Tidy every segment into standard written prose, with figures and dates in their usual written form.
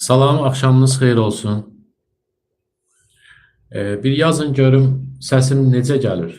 Salam, axşamınız xeyir olsun. Bir yazın görüm səsim necə gəlir?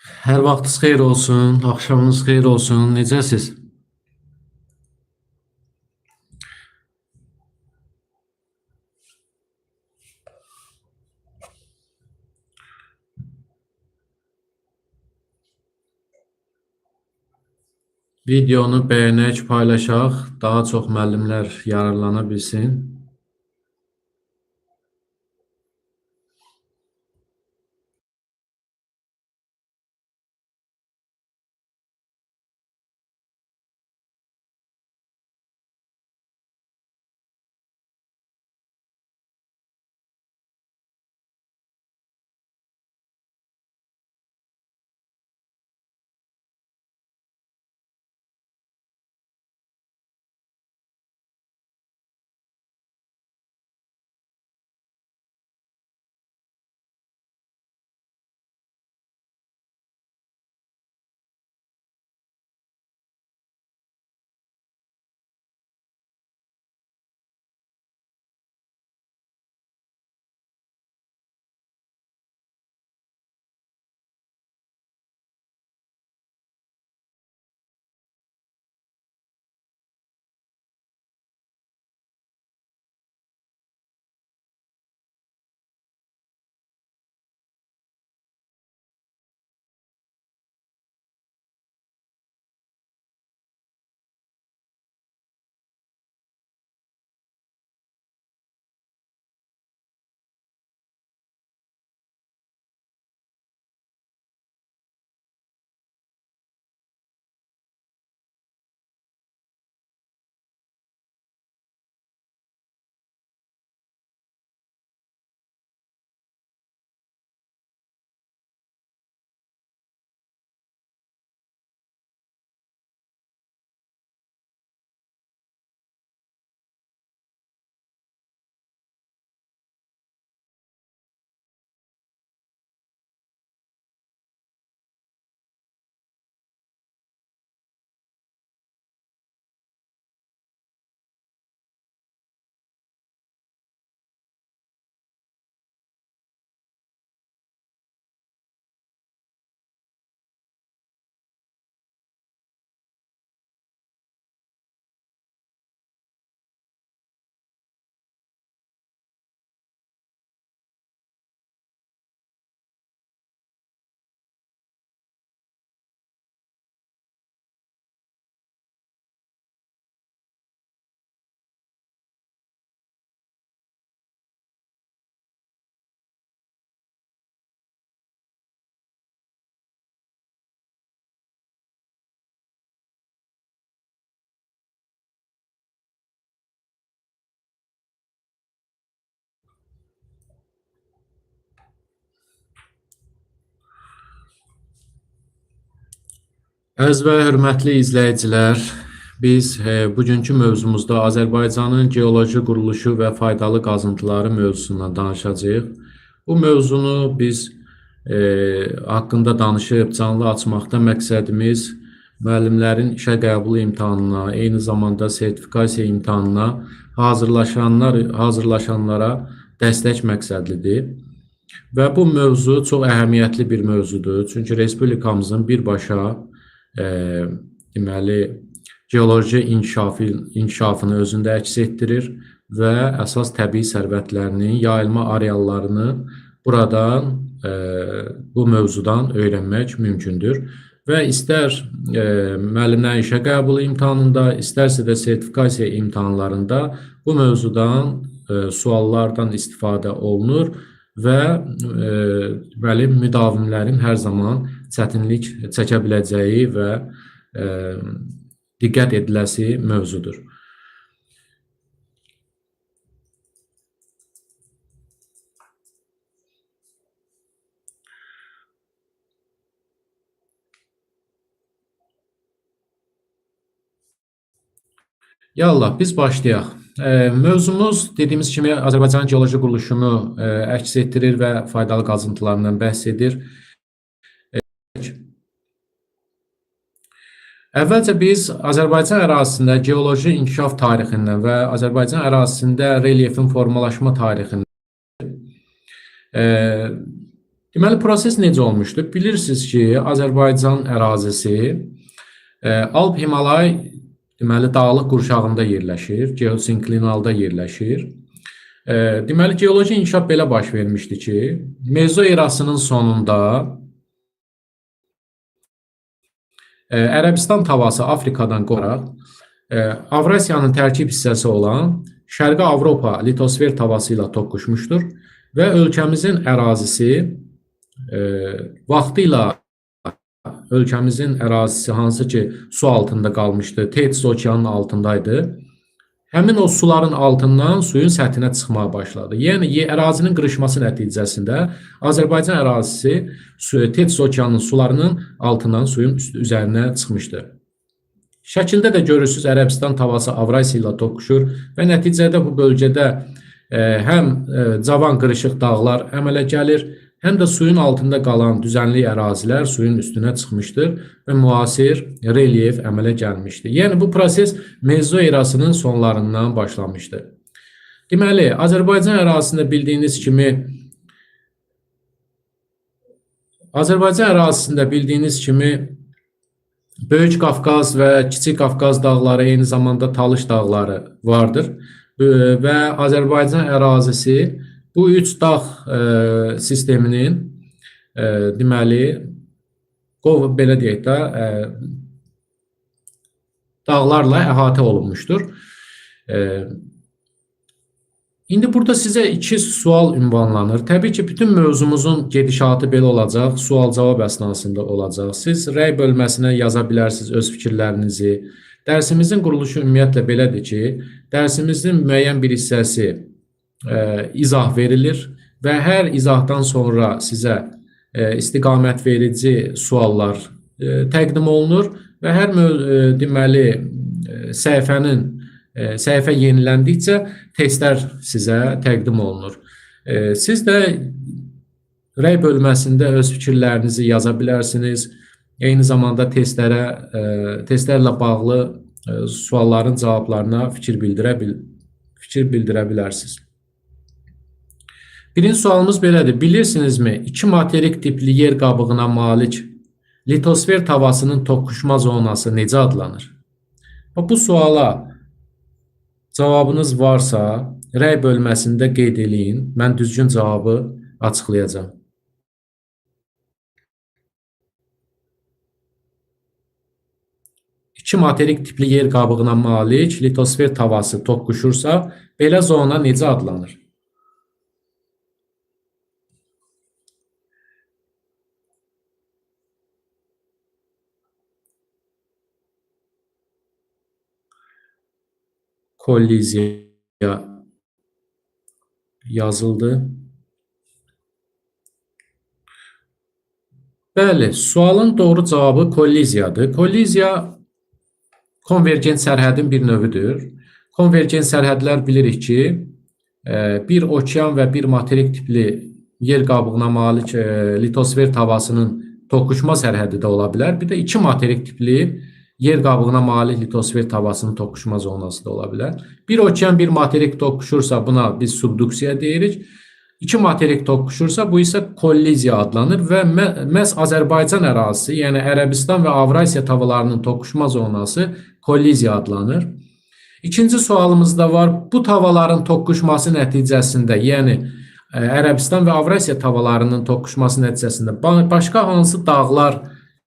Hər vaxtınız xeyir olsun, axşamınız xeyir olsun. Necəsiz? Videonu bəyənək, paylaşaq, daha çox müəllimlər yararlana bilsin. Əziz və hörmətli izləyicilər, biz bugünkü mövzumuzda Azərbaycanın geoloji quruluşu və faydalı qazıntıları mövzusundan danışacağıq. Bu mövzunu biz haqqında danışıb canlı açmaqda məqsədimiz müəllimlərin işə qəbul imtahanına, eyni zamanda sertifikasiya imtahanına hazırlaşanlara dəstək məqsədlidir. Və bu mövzu çox əhəmiyyətli bir mövzudur. Çünki respublikamızın birbaşa deməli geoloji inkişafını özündə əks etdirir və əsas təbii sərvətlərinin yayılma areallarını buradan bu mövzudan öyrənmək mümkündür. Və istər müəllimlərin işə qəbulu imtahanında, istərsə də sertifikasiya imtahanlarında bu mövzudan suallardan istifadə olunur və deməli müdavimlərin hər zaman çətinlik çəkə biləcəyi və diqqət ediləsi mövzudur. Yallah, biz başlayaq. Mövzumuz dediyimiz kimi Azərbaycanın geoloji quruluşunu əks etdirir və faydalı qazıntılarından bəhs edir. Əvvəlcə biz Azərbaycan ərazisində geoloji inkişaf tarixindən və Azərbaycan ərazisində relyefin formalaşma tarixindən Deməli, proses necə olmuşdur? Bilirsiniz ki, Azərbaycan ərazisi Alp-Himalay deməli dağlıq qurşağında yerləşir, geosinklinalda yerləşir. Deməli, geoloji inkişaf belə baş vermişdi ki, Mezo erasının sonunda Ərəbistan tavası Afrikadan qoraq, Avrasiyanın tərkib hissəsi olan Şərqi Avropa litosfer tavası ilə toqquşmuşdur və ölkəmizin ərazisi vaxtilə ölkəmizin ərazisi hansı ki su altında qalmışdı, Tetis okeanının altındaydı. Həmin o suların altından suyun səthinə çıxmağa başladı. Yəni ərazinin qırışması nəticəsində Azərbaycan ərazisi Tetis okeanının sularının altından suyun üzərinə çıxmışdı. Şəkildə də görürsünüz, Ərəbistan tavası Avrasiya ilə toqquşur və nəticədə bu bölgədə həm cavan qırışıq dağlar əmələ gəlir, həm də suyun altında qalan düzənlik ərazilər suyun üstünə çıxmışdır və müasir relyef əmələ gəlmişdir. Yəni bu proses Mezo erasının sonlarından başlamışdır. Deməli, Azərbaycan ərazisində bildiyiniz kimi Böyük Qafqaz və Kiçik Qafqaz dağları, eyni zamanda Talış dağları vardır və Azərbaycan ərazisi bu üç dağ sisteminin deməli belə deyək də dağlarla əhatə olunmuşdur. İndi burada sizə iki sual ünvanlanır. Təbii ki, bütün mövzumuzun gedişatı belə olacaq, sual-cavab əsnasında olacaq. Siz rəy bölməsinə yaza bilərsiniz öz fikirlərinizi. Dərsimizin quruluşu ümumiyyətlə belədir ki, dərsimizin müəyyən bir hissəsi izah verilir və hər izahdan sonra sizə istiqamət verici suallar təqdim olunur və hər deməli səhifə yeniləndikcə testlər sizə təqdim olunur. Siz də rəy bölməsində öz fikirlərinizi yaza bilərsiniz. Eyni zamanda testlərlə bağlı sualların cavablarına fikir bildirə bilərsiniz. Birinci sualımız belədir. Bilirsinizmi, iki materik tipli yer qabığına malik litosfer tavasının toqquşma zonası necə adlanır? Bu suala cavabınız varsa, rəy bölməsində qeyd eləyin. Mən düzgün cavabı açıqlayacağam. İki materik tipli yer qabığına malik litosfer tavası toqquşursa, belə zona necə adlanır? Kolliziya yazıldı. Bəli, sualın doğru cavabı kolliziyadır. Kolliziya konvergent sərhədin bir növüdür. Konvergent sərhədlər bilirik ki, bir okean və bir materik tipli yer qabığına malik litosfer tavasının toqquşma sərhədi də ola bilər. Bir də iki materik tipli yer qabığına malik litosfer tavasının toqquşma zonası da ola bilər. Bir okean, bir materik toqquşursa buna biz subduksiya deyirik. İki materik toqquşursa bu isə kolliziya adlanır və məhz Azərbaycan ərazisi, yəni Ərəbistan və Avrasiya tavalarının toqquşma zonası kolliziya adlanır. İkinci sualımız da var. Bu tavaların toqquşması nəticəsində, yəni Ərəbistan və Avrasiya tavalarının toqquşması nəticəsində başqa hansı dağlar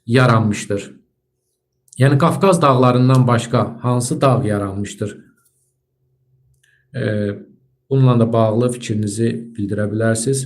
yaranmışdır? Yəni Qafqaz dağlarından başqa hansı dağ yaranmışdır? Bununla da bağlı fikrinizi bildirə bilərsiniz.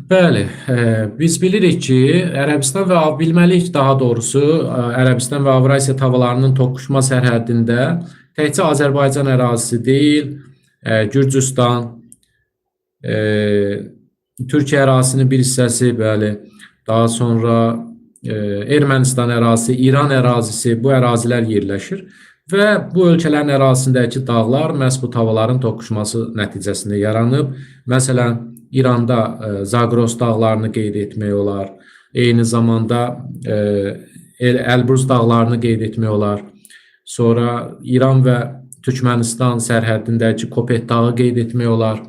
Bəli, biz bilirik ki, Ərəbistan və bilməliyik daha doğrusu, Ərəbistan və Avrasiya tavalarının toqquşma sərhədində təkcə Azərbaycan ərazisi deyil, Gürcüstan, Türkiyə ərazisinin bir hissəsi, bəli, daha sonra Ermənistan ərazisi, İran ərazisi, bu ərazilər yerləşir Və bu ölkələrin ərazisindəki dağlar məhz bu tavaların toqquşması nəticəsində yaranıb. Məsələn, İranda Zagros dağlarını qeyd etmək olar. Eyni zamanda Elbrus dağlarını qeyd etmək olar. Sonra İran və Türkmənistan sərhəddindəki Kopet dağı qeyd etmək olar.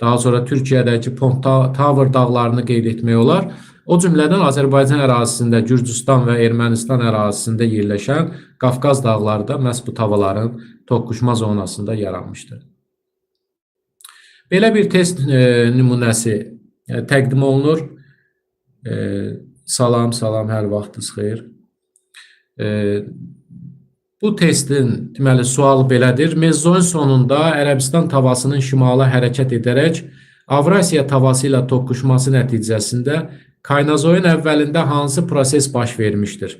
Daha sonra Türkiyədəki Pontavr dağlarını qeyd etmək olar. O cümlədən Azərbaycan ərazisində, Gürcüstan və Ermənistan ərazisində yerləşən Qafqaz dağları da məhz bu tavaların toqquşma zonasında yaranmışdır. Belə bir test nümunəsi təqdim olunur. Salam, hər vaxtınız xeyir. Bu testin deməli sualı belədir. Mezozoin sonunda Ərəbistan tavasının şimala hərəkət edərək Avrasiya tavası ilə toqquşması nəticəsində Kaynazoyun əvvəlində hansı proses baş vermişdir?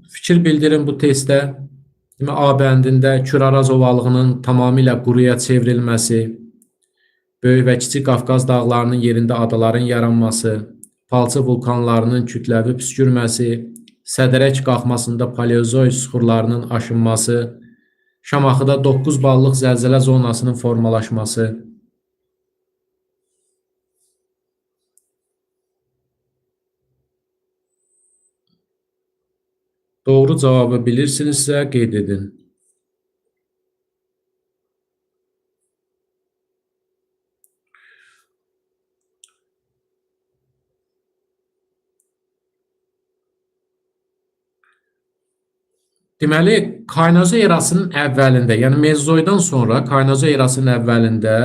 Fikir bildirin bu testdə. A bəndində Küraraz ovalığının tamamilə quruya çevrilməsi, Böyük və Kiçik Qafqaz dağlarının yerində adaların yaranması, palçı vulkanlarının kütləvi püskürməsi, Sədərək qalxmasında Paleozoy süxurlarının aşınması, Şamaxıda 9 ballıq zəlzələ zonasının formalaşması. Doğru cavabı bilirsinizsə qeyd edin. Deməli, Kaynazo erasının əvvəlində, yəni Mezozoydan sonra Kaynazo erasının əvvəlində,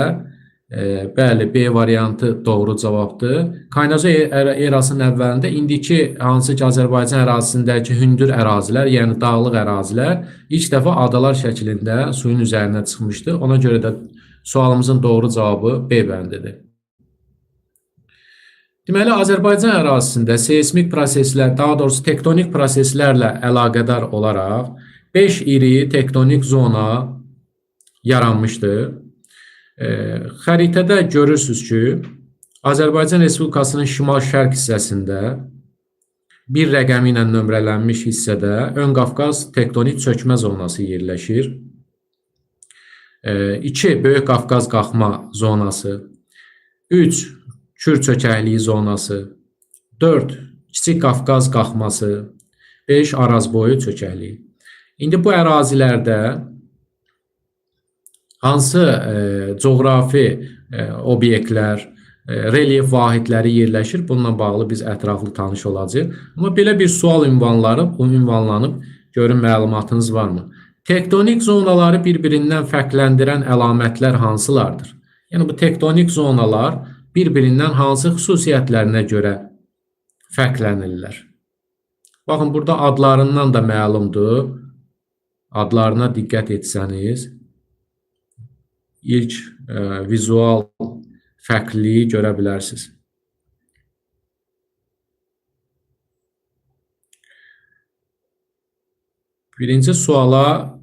bəli, B variantı doğru cavabdır. Kaynazo erasının əvvəlində indiki hansı ki Azərbaycan ərazisindəki hündür ərazilər, yəni dağlıq ərazilər ilk dəfə adalar şəklində suyun üzərinə çıxmışdı. Ona görə də sualımızın doğru cavabı B bəndidir. Deməli, Azərbaycan ərazisində seismik proseslər, daha doğrusu tektonik proseslərlə əlaqədar olaraq 5 iri tektonik zona yaranmışdır. Xəritədə görürsünüz ki, Azərbaycan Respublikasının şimal-şərq hissəsində bir rəqəmi ilə nömrələnmiş hissədə Ön Qafqaz tektonik çökmə zonası yerləşir. 2. Böyük Qafqaz qalxma zonası. 3. Kür çökəkliyi zonası. 4. Kiçik Qafqaz qalxması. 5. Arazboyu çökəkliyi. İndi bu ərazilərdə hansı coğrafi obyektlər, relyef vahidləri yerləşir? Bununla bağlı biz ətraflı tanış olacağıq. Amma belə bir sual ünvanlanıb, görün məlumatınız varmı? Tektonik zonaları bir-birindən fərqləndirən əlamətlər hansılardır? Yəni bu tektonik zonalar bir-birindən hansı xüsusiyyətlərinə görə fərqlənirlər? Baxın, burada adlarından da məlumdur. Adlarına diqqət etsəniz, ilk vizual fərqliliyi görə bilərsiniz. Birinci suala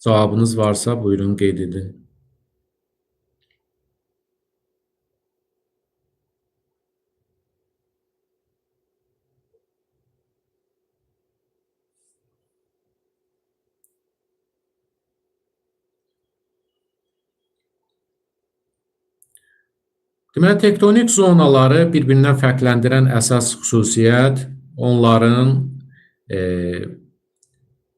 cavabınız varsa buyurun qeyd edin. Deməli, tektonik zonaları bir-birindən fərqləndirən əsas xüsusiyyət onların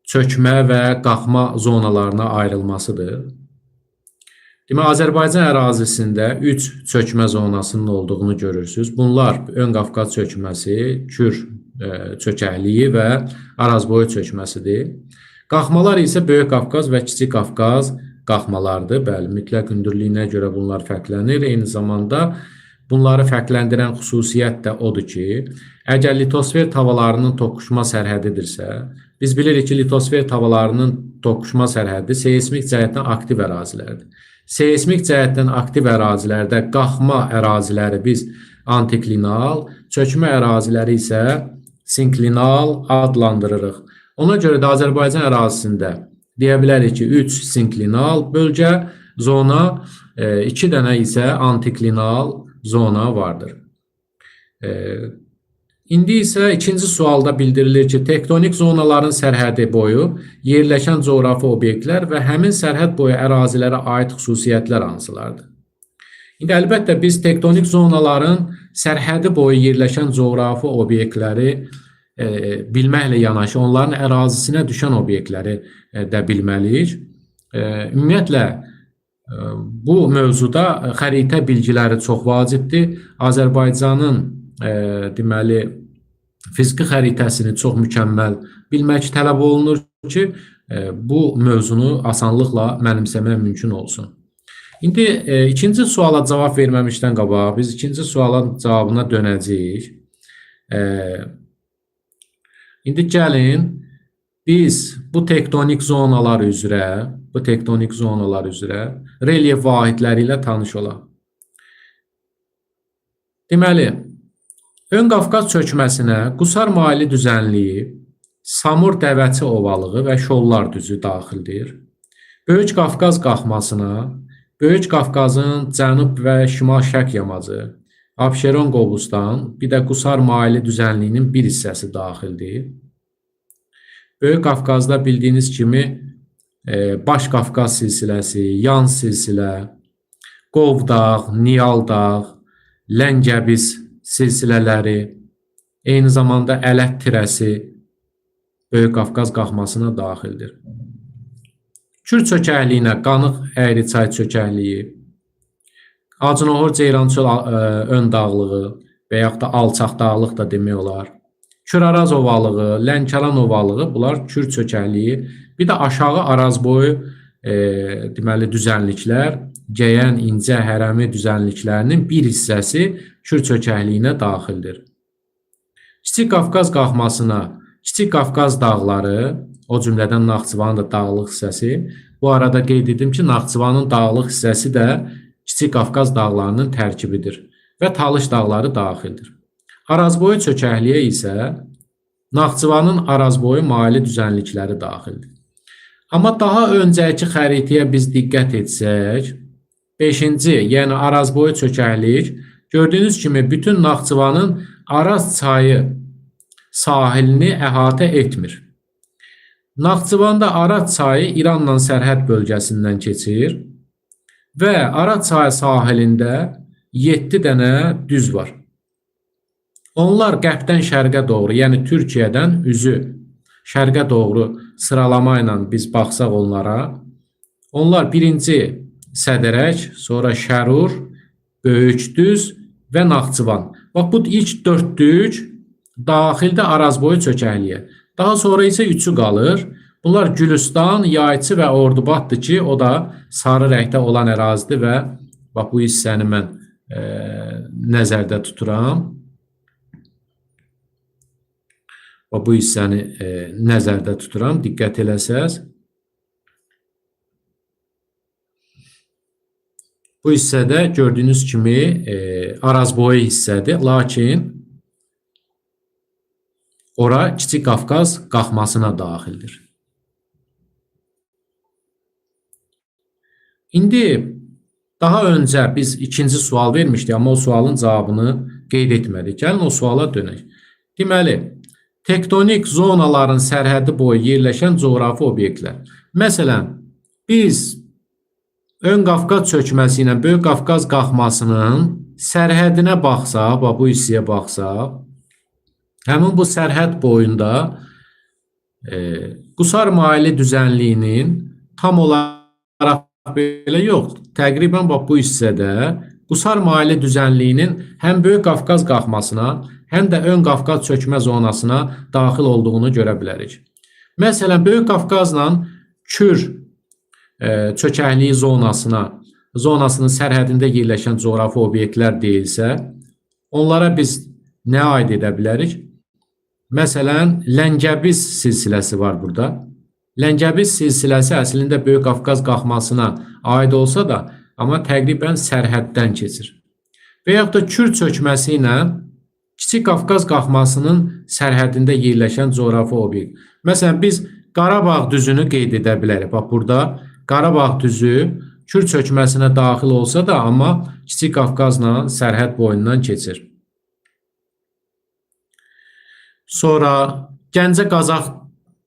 çökmə və qalxma zonalarına ayrılmasıdır. Deməli, Azərbaycan ərazisində 3 çökmə zonasının olduğunu görürsünüz. Bunlar Ön Qafqaz çökməsi, Kür çökəkliyi və Arazboyu çökməsidir. Qalxmalar isə Böyük Qafqaz və Kiçik Qafqaz qalxmalardır. Bəli, mütləq hündürlüyünə görə bunlar fərqlənir. Eyni zamanda bunları fərqləndirən xüsusiyyət də odur ki, əgər litosfer tavalarının toqquşma sərhədidirsə, biz bilirik ki, litosfer tavalarının toqquşma sərhədi seismik cəhətdən aktiv ərazilərdir. Seismik cəhətdən aktiv ərazilərdə qalxma əraziləri biz antiklinal, çökmə əraziləri isə sinklinal adlandırırıq. Ona görə də Azərbaycan ərazisində deyə bilərik ki, 3 sinklinal bölgə, zona, 2 dənə isə antiklinal zona vardır. İndi isə ikinci sualda bildirilir ki, tektonik zonaların sərhədi boyu yerləşən coğrafi obyektlər və həmin sərhəd boyu ərazilərə aid xüsusiyyətlər hansılardır? İndi əlbəttə biz tektonik zonaların sərhədi boyu yerləşən coğrafi obyektləri bilməklə yanaşı, onların ərazisinə düşən obyektləri də bilməliyik. Ümumiyyətlə, bu mövzuda xəritə bilgiləri çox vacibdir. Azərbaycanın deməli, fiziki xəritəsini çox mükəmməl bilmək tələb olunur ki, bu mövzunu asanlıqla mənimsəmək mümkün olsun. İndi ikinci suala cavab verməmişdən qabaq, biz ikinci sualın cavabına dönəcəyik. İndi gəlin, biz bu tektonik zonalar üzrə relyef vahidləri ilə tanış olaq. Deməli, Ön Qafqaz çökməsinə Qusar maili düzənliyi, Samur dəvəçi ovalığı və Şollar düzü daxildir. Böyük Qafqaz qalxmasına Böyük Qafqazın cənub və şimal-şərq yamacı, Abşeron Qobustan, bir də Qusar maili düzənliyinin bir hissəsi daxildir. Böyük Qafqazda bildiyiniz kimi Baş Qafqaz silsiləsi, Yan silsilə, Qovdağ, Niyaldağ, Ləngəbiz silsilələri, eyni zamanda Ələt tirəsi Böyük Qafqaz qalxmasına daxildir. Kür çökəkliyinə Qanıq Əyriçay çökəkliyi, Acınoğur Ceyrançöl ön dağlığı və yaxud da alçaq dağlıq da demək olar. Küraraz ovalığı, Lənkəran ovalığı, bunlar Kür çökəkliyi. Bir də aşağı Arazboyu deməli düzənliklər, Gəyən, İncə, Hərəmi düzənliklərinin bir hissəsi Kür çökəkliyinə daxildir. Kiçik Qafqaz qalxmasına Kiçik Qafqaz dağları, o cümlədən Naxçıvanın da dağlıq hissəsi. Bu arada qeyd edim ki, Naxçıvanın dağlıq hissəsi də Kiçik Qafqaz dağlarının tərkibidir və Talış dağları daxildir. Arazboyu çökəkliyə isə Naxçıvanın Arazboyu maili düzənlikləri daxildir. Amma daha öncəki xəritəyə biz diqqət etsək, 5-ci, yəni Arazboyu çökəklik, gördüyünüz kimi bütün Naxçıvanın Araz çayı sahilini əhatə etmir. Naxçıvanda Araz çayı İranla sərhəd bölgəsindən keçir və Araz çayı sahilində 7 dənə düz var. Onlar qərbdən şərqə doğru, yəni Türkiyədən üzü şərqə doğru sıralama ilə biz baxsaq onlara, onlar birinci Sədərək, sonra Şərur, Böyükdüz və Naxçıvan. Bax, bu ilk dörddük daxildə Arazboyu çökəkliyə. Daha sonra isə üçü qalır. Bunlar Gülüstan, Yayçı və Ordubaddır ki, o da sarı rəngdə olan ərazidir və bax, bu hissəni mən nəzərdə tuturam. Bu hissəni nəzərdə tuturam, diqqət eləsəz. Bu hissədə gördüyünüz kimi Arazboyu hissədir, lakin ora Kiçik Qafqaz qalxmasına daxildir. İndi daha öncə biz ikinci sual vermişdik, amma o sualın cavabını qeyd etmədik. Gəlin o suala dönək. Deməli, tektonik zonaların sərhədi boyu yerləşən coğrafi obyektlər. Məsələn, biz Ön Qafqaz çökməsi ilə Böyük Qafqaz qalxmasının sərhədinə baxsaq, bu hissəyə baxsaq, həmin bu sərhəd boyunda Qusar maili düzənliyinin tam olaraq belə yoxdur. Təqribən bu hissədə Qusar maili düzənliyinin həm Böyük Qafqaz qalxmasına, həm də Ön Qafqaz çökmə zonasına daxil olduğunu görə bilərik. Məsələn, Böyük Qafqazla Kür çökəkliyi zonasının sərhədində yerləşən coğrafi obyektlər deyilsə, onlara biz nə aid edə bilərik? Məsələn, Ləngəbiz silsiləsi var burada. Ləngəbiz silsiləsi əslində Böyük Qafqaz qalxmasına aid olsa da, amma təqribən sərhəddən keçir. Və yaxud da Kür çökməsi ilə Kiçik Qafqaz qalxmasının sərhədində yerləşən coğrafi obyekt. Məsələn, biz Qarabağ düzünü qeyd edə bilərik. Bax, burada Qarabağ düzü Kür çökməsinə daxil olsa da, amma Kiçik Qafqazla sərhəd boyundan keçir. Sonra Gəncə Qazax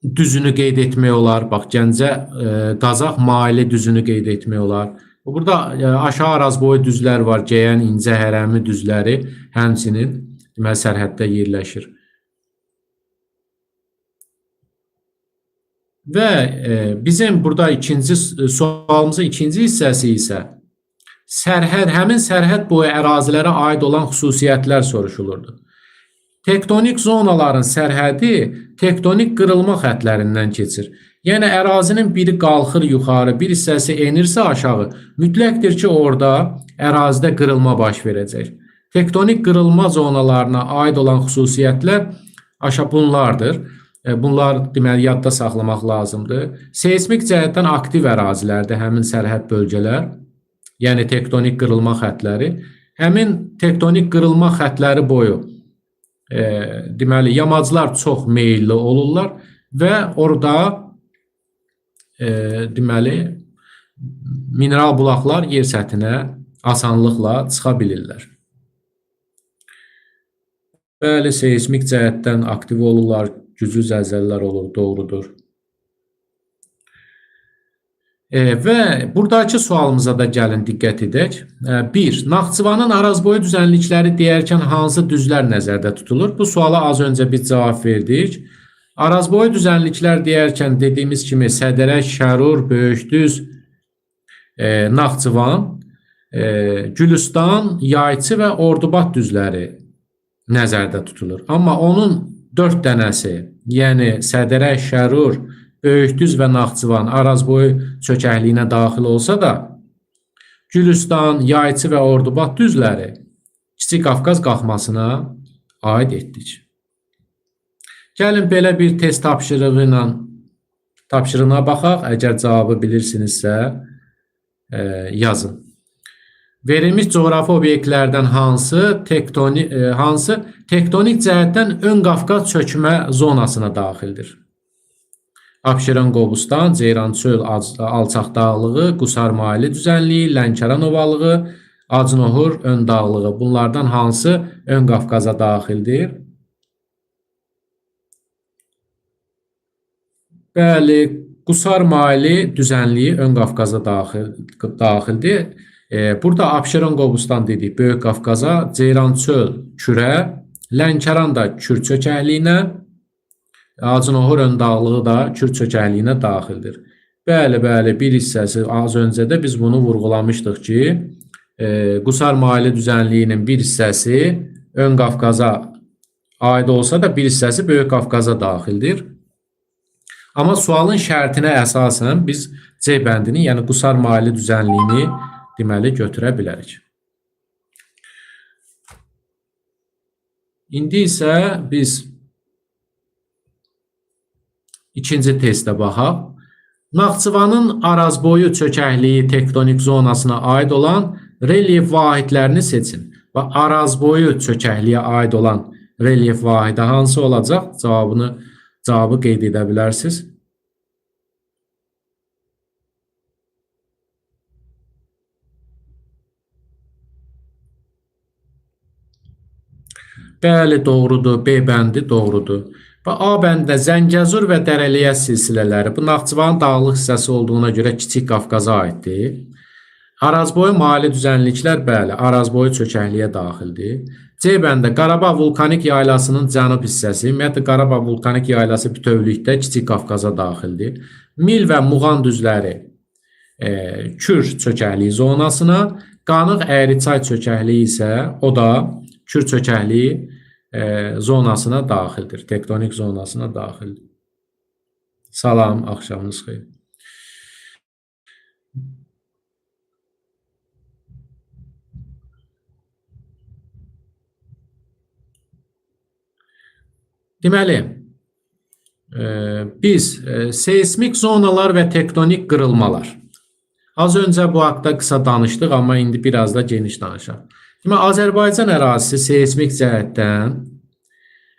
düzünü qeyd etmək olar. Bax, Gəncə Qazax maili düzünü qeyd etmək olar. Burada aşağı arazboyu düzlər var. Gəyən, İncə, Hərəmi düzləri həmçinin deməli sərhəddə yerləşir. Və bizim burada sualımızın ikinci hissəsi isə həmin sərhəd boyu ərazilərə aid olan xüsusiyyətlər soruşulurdu. Tektonik zonaların sərhədi tektonik qırılma xətlərindən keçir. Yəni ərazinin biri qalxır yuxarı, bir hissəsi enirsə aşağı, mütləqdir ki, orada ərazidə qırılma baş verəcək. Tektonik qırılma zonalarına aid olan xüsusiyyətlər bunlardır. Bunlar deməli yadda saxlamaq lazımdır. Seismik cəhətdən aktiv ərazilərdir həmin sərhəd bölgələr, yəni tektonik qırılma xətləri. Həmin tektonik qırılma xətləri boyu deməli yamaclar çox meyilli olurlar və orada deməli mineral bulaqlar yer səthinə asanlıqla çıxa bilirlər. Bəli, seismik cəhətdən aktiv olurlar, güclü zəlzələlər olur, doğrudur. Və buradakı sualımıza da gəlin diqqət edək. 1. Naxçıvanın arazboyu düzənlikləri deyərkən hansı düzlər nəzərdə tutulur? Bu suala az öncə biz cavab verdik. Arazboyu düzənliklər deyərkən dediyimiz kimi Sədərək, Şərur, Böyükdüz, Naxçıvan, Gülüstan, Yayçı və Ordubad düzləri nəzərdə tutulur. Amma onun 4 dənəsi, yəni Sədərək, Şərur, Böyükdüz və Naxçıvan arazboyu çökəkliyinə daxil olsa da, Gülüstan, Yayçı və Ordubad düzləri Kiçik Qafqaz qalxmasına aid etdik. Gəlin belə bir test tapşırığına baxaq. Əgər cavabı bilirsinizsə yazın. Verilmiş coğrafi obyektlərdən hansı tektonik cəhətdən ön Qafqaz çökmə zonasına daxildir? Abşeron Qobustan, Ceyrançöl alçaq dağlığı, Qusar maili düzənliyi, Lənkəran ovalığı, Acnohur ön dağlığı. Bunlardan hansı ön Qafqaza daxildir? Bəli, Qusar maili düzənliyi ön Qafqaza daxildir. Burada Abşeron Qobustan dedik Böyük Qafqaza, Ceyrançöl Kürə, Lənkəran da Kür çökəkliyinə, Acnohur ön dağlığı da Kür çökəkliyinə daxildir. Bəli, bir hissəsi az öncə də biz bunu vurğulamışdıq ki, Qusar maili düzənliyinin bir hissəsi ön Qafqaza aid olsa da bir hissəsi Böyük Qafqaza daxildir. Amma sualın şərtinə əsasən biz C bəndini, yəni Qusar maili düzənliyini deməli götürə bilərik. İndi isə biz ikinci testə baxaq. Naxçıvanın arazboyu çökəkliyi tektonik zonasına aid olan relyef vahidlərini seçin. Və arazboyu çökəkliyə aid olan relyef vahidi hansı olacaq? Cavabı qeyd edə bilərsiniz. Bəli, doğrudur. B bəndi doğrudur. Və A bəndində Zəngəzur və Dərəliyəz silsilələri, bu Naxçıvanın dağlıq hissəsi olduğuna görə Kiçik Qafqaza aiddir. Arazboyu maili düzənliklər, bəli, arazboyu çökəkliyə daxildir. C bəndində Qarabağ vulkanik yaylasının cənub hissəsi, ümumiyyətlə Qarabağ vulkanik yaylası bütövlükdə Kiçik Qafqaza daxildir. Mil və Muğan düzləri Kür çökəkliyi zonasına, Qanıq Əyriçay çökəkliyi isə o da Kür çökəkliyi zonasına daxildir, tektonik zonasına daxildir. Salam, axşamınız xeyir. Deməli, biz seismik zonalar və tektonik qırılmalar. Az öncə bu haqda qısa danışdıq, amma indi biraz da geniş danışaq. Deməli, Azərbaycan ərazisi seismik cəhətdən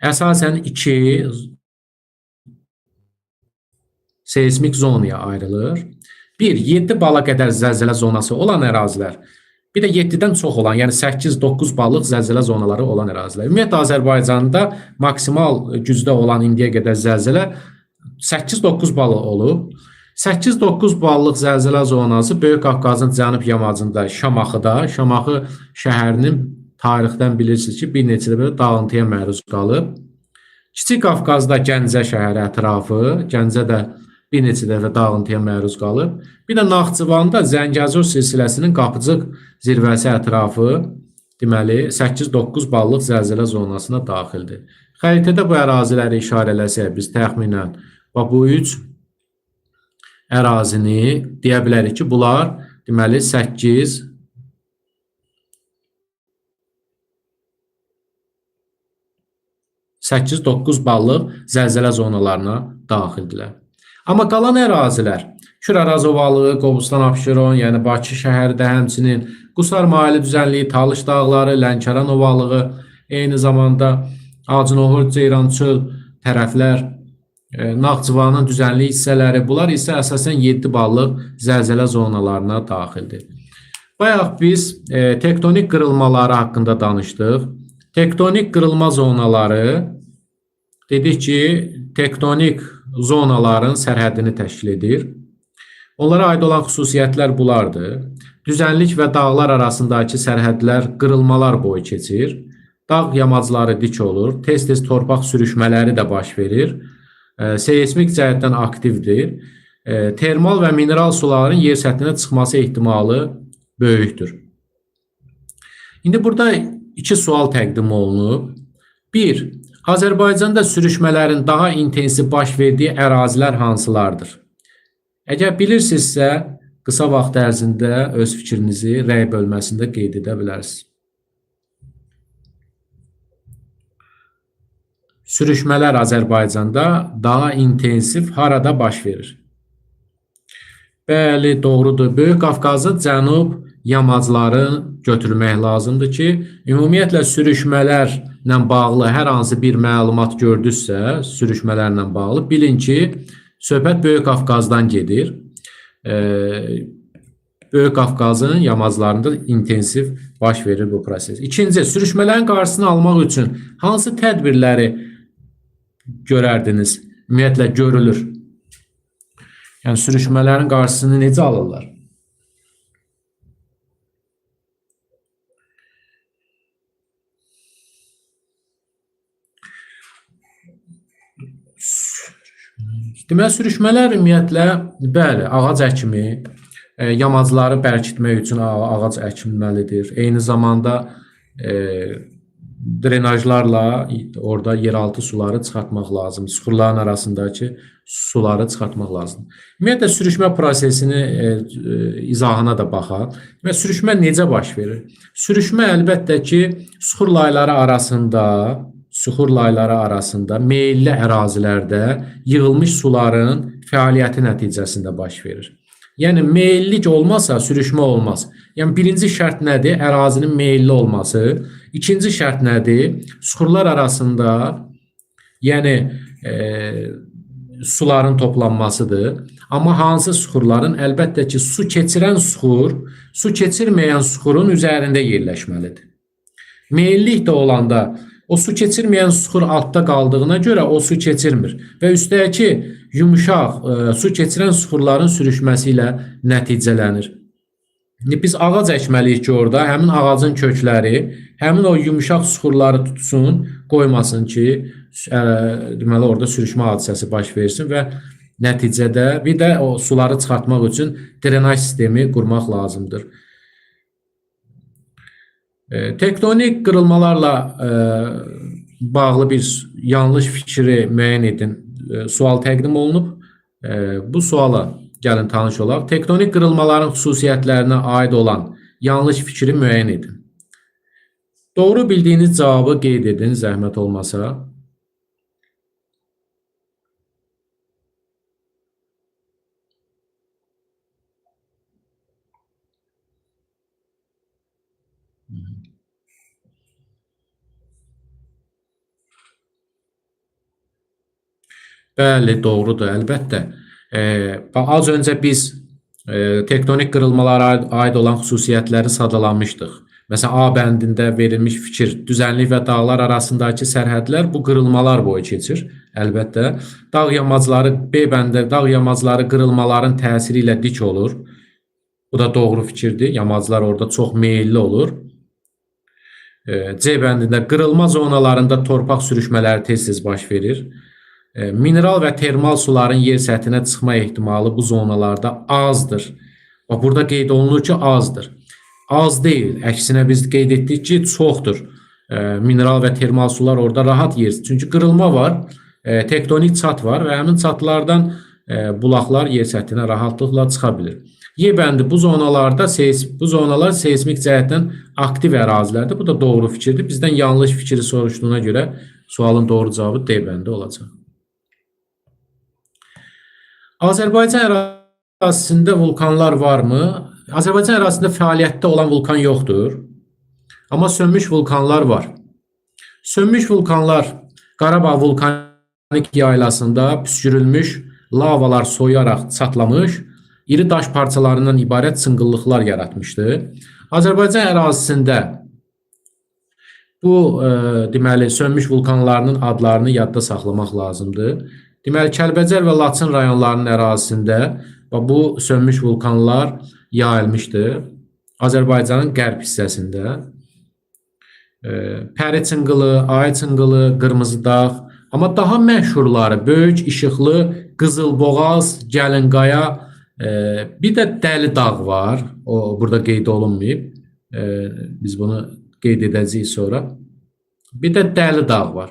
əsasən 2 seismik zonaya ayrılır. 1. 7 bala qədər zəlzələ zonası olan ərazilər bir də 7-dən çox olan, yəni 8-9 ballıq zəlzələ zonaları olan ərazilər. Ümumiyyətlə Azərbaycanda maksimal gücdə olan indiyə qədər zəlzələ 8-9 ballıq olub. 8-9 ballıq zəlzələ zonası Böyük Qafqazın cənub yamacında Şamaxıda, Şamaxı şəhərinin tarixdən bilirsiniz ki, bir neçə dəfə dağıntıya məruz qalıb. Kiçik Qafqazda Gəncə şəhəri ətrafı, Gəncə də bir neçə dəfə dağıntıya məruz qalıb. Bir də Naxçıvanda Zəngəzur silsiləsinin Qapıcıq zirvəsi ətrafı deməli 8-9 ballıq zəlzələ zonasına daxildir. Xəritədə bu əraziləri işarələsək biz təxminən bu 3 ərazini deyə bilərik ki, bunlar deməli 8-9 ballıq zəlzələ zonalarına daxildirlər. Amma qalan ərazilər, Kür Araz ovalığı, Qobustan, Abşeron, yəni Bakı şəhəri də həmçinin Qusar Maili düzənliyi, Talış dağları, Lənkəran ovalığı, eyni zamanda Acınohur, Ceyrançöl tərəflər, Naxçıvanın düzənlik hissələri, bunlar isə əsasən 7 ballıq zəlzələ zonalarına daxildir. Bayaq biz tektonik qırılmaları haqqında danışdıq. Tektonik qırılma zonaları dedik ki, tektonik zonaların sərhədini təşkil edir. Onlara aid olan xüsusiyyətlər bunlardır. Düzənlik və dağlar arasındakı sərhədlər qırılmalar boyu keçir. Dağ yamacları dik olur. Tez-tez torpaq sürüşmələri də baş verir. Seismik cəhətdən aktivdir. Termal və mineral suların yer səthinə çıxması ehtimalı böyükdür. İndi burada 2 sual təqdim olunub. 1. Azərbaycanda sürüşmələrin daha intensiv baş verdiyi ərazilər hansılardır? Əgər bilirsinizsə, qısa vaxt ərzində öz fikrinizi rəy bölməsində qeyd edə bilərsiniz. Sürüşmələr Azərbaycanda daha intensiv harada baş verir? Bəli, doğrudur. Böyük Qafqazın cənub yamacları götürmək lazımdır ki, ümumiyyətlə sürüşmələrlə bağlı hər hansı bir məlumat gördünüzsə, sürüşmələrlə bağlı bilin ki, söhbət Böyük Qafqazdan gedir. Böyük Qafqazın yamaclarında intensiv baş verir bu proses. İkinci, sürüşmələrin qarşısını almaq üçün hansı tədbirləri görərdiniz? Ümumiyyətlə görülür. Yəni sürüşmələrin qarşısını necə alırlar? Deməli, sürüşmələr ümumiyyətlə, bəli, ağac əkimi, yamacları bərkitmək üçün ağac əkilməlidir. Eyni zamanda drenajlarla orada yeraltı suları çıxartmaq lazım. Suxurların arasındakı suları çıxartmaq lazım. Ümumiyyətlə, sürüşmə prosesini izahına da baxaq. Və sürüşmə necə baş verir? Sürüşmə əlbəttə ki, suxur layları arasında meyilli ərazilərdə yığılmış suların fəaliyyəti nəticəsində baş verir. Yəni, meyillik olmasa sürüşmə olmaz. Yəni, birinci şərt nədir? Ərazinin meyilli olması. İkinci şərt nədir? Suxurlar arasında, yəni suların toplanmasıdır. Amma hansı suxurların? Əlbəttə ki, su keçirən suxur, su keçirməyən suxurun üzərində yerləşməlidir. Meyillik də olanda, o su keçirməyən suxur altda qaldığına görə o su keçirmir. Və üstəki yumuşaq su keçirən suxurların sürüşməsi ilə nəticələnir. Biz ağac əkməliyik ki, orada həmin ağacın kökləri, həmin o yumuşaq suxurları tutsun, qoymasın ki, deməli orada sürüşmə hadisəsi baş versin və nəticədə bir də o suları çıxartmaq üçün drenaj sistemi qurmaq lazımdır. Tektonik qırılmalarla bağlı bir yanlış fikri müəyyən edin sual təqdim olunub. Bu suala gəlin tanış olaq. Tektonik qırılmaların xüsusiyyətlərinə aid olan yanlış fikri müəyyən edin. Doğru bildiyiniz cavabı qeyd edin, zəhmət olmasa. Bəli, doğrudur, əlbəttə. Az öncə biz Tektonik qırılmalara aid olan xüsusiyyətləri sadalanmışdıq. Məsələn, A bəndində verilmiş fikir, düzənlik və dağlar arasındakı sərhədlər bu qırılmalar boyu keçir. Əlbəttə, dağ yamacları B bəndində dağ yamacları qırılmaların təsiri ilə dik olur. Bu da doğru fikirdir. Yamaclar orada çox meyilli olur. C bəndində qırılma zonalarında torpaq sürüşmələri tez-tez baş verir. Mineral və termal suların yer səthinə çıxma ehtimalı bu zonalarda azdır. Burada qeyd olunur ki, azdır. Az deyil, əksinə biz qeyd etdik ki, çoxdur. Mineral və termal sular orada rahat yer. Çünki qırılma var, tektonik çat var və həmin çatlardan bulaqlar yer səthinə rahatlıqla çıxa bilir. Y bəndi bu zonalar seismik cəhətdən aktiv ərazilərdir. Bu da doğru fikirdir. Bizdən yanlış fikri soruşduğuna görə sualın doğru cavabı D bəndi olacaq. Azərbaycan ərazisində vulkanlar varmı? Azərbaycan ərazisində fəaliyyətdə olan vulkan yoxdur. Amma sönmüş vulkanlar var. Sönmüş vulkanlar Qarabağ vulkanik yaylasında püskürülmüş lavalar soyaraq çatlamış, iri daş parçalarından ibarət çınqıllıqlar yaratmışdı. Azərbaycan ərazisində bu deməli sönmüş vulkanlarının adlarını yadda saxlamaq lazımdır. Deməli, Kəlbəcər və Laçın rayonlarının ərazisində bu sönmüş vulkanlar yayılmışdır. Azərbaycanın qərb hissəsində. Pəri çınqılı, Ay çınqılı, Qırmızı dağ, amma daha məşhurları Böyük İşıqlı, Qızılboğaz, Gəlinqaya, bir də Dəli dağ var. O burada qeyd olunmayıb. Biz bunu qeyd edəcəyik sonra. Bir də Dəli dağ var.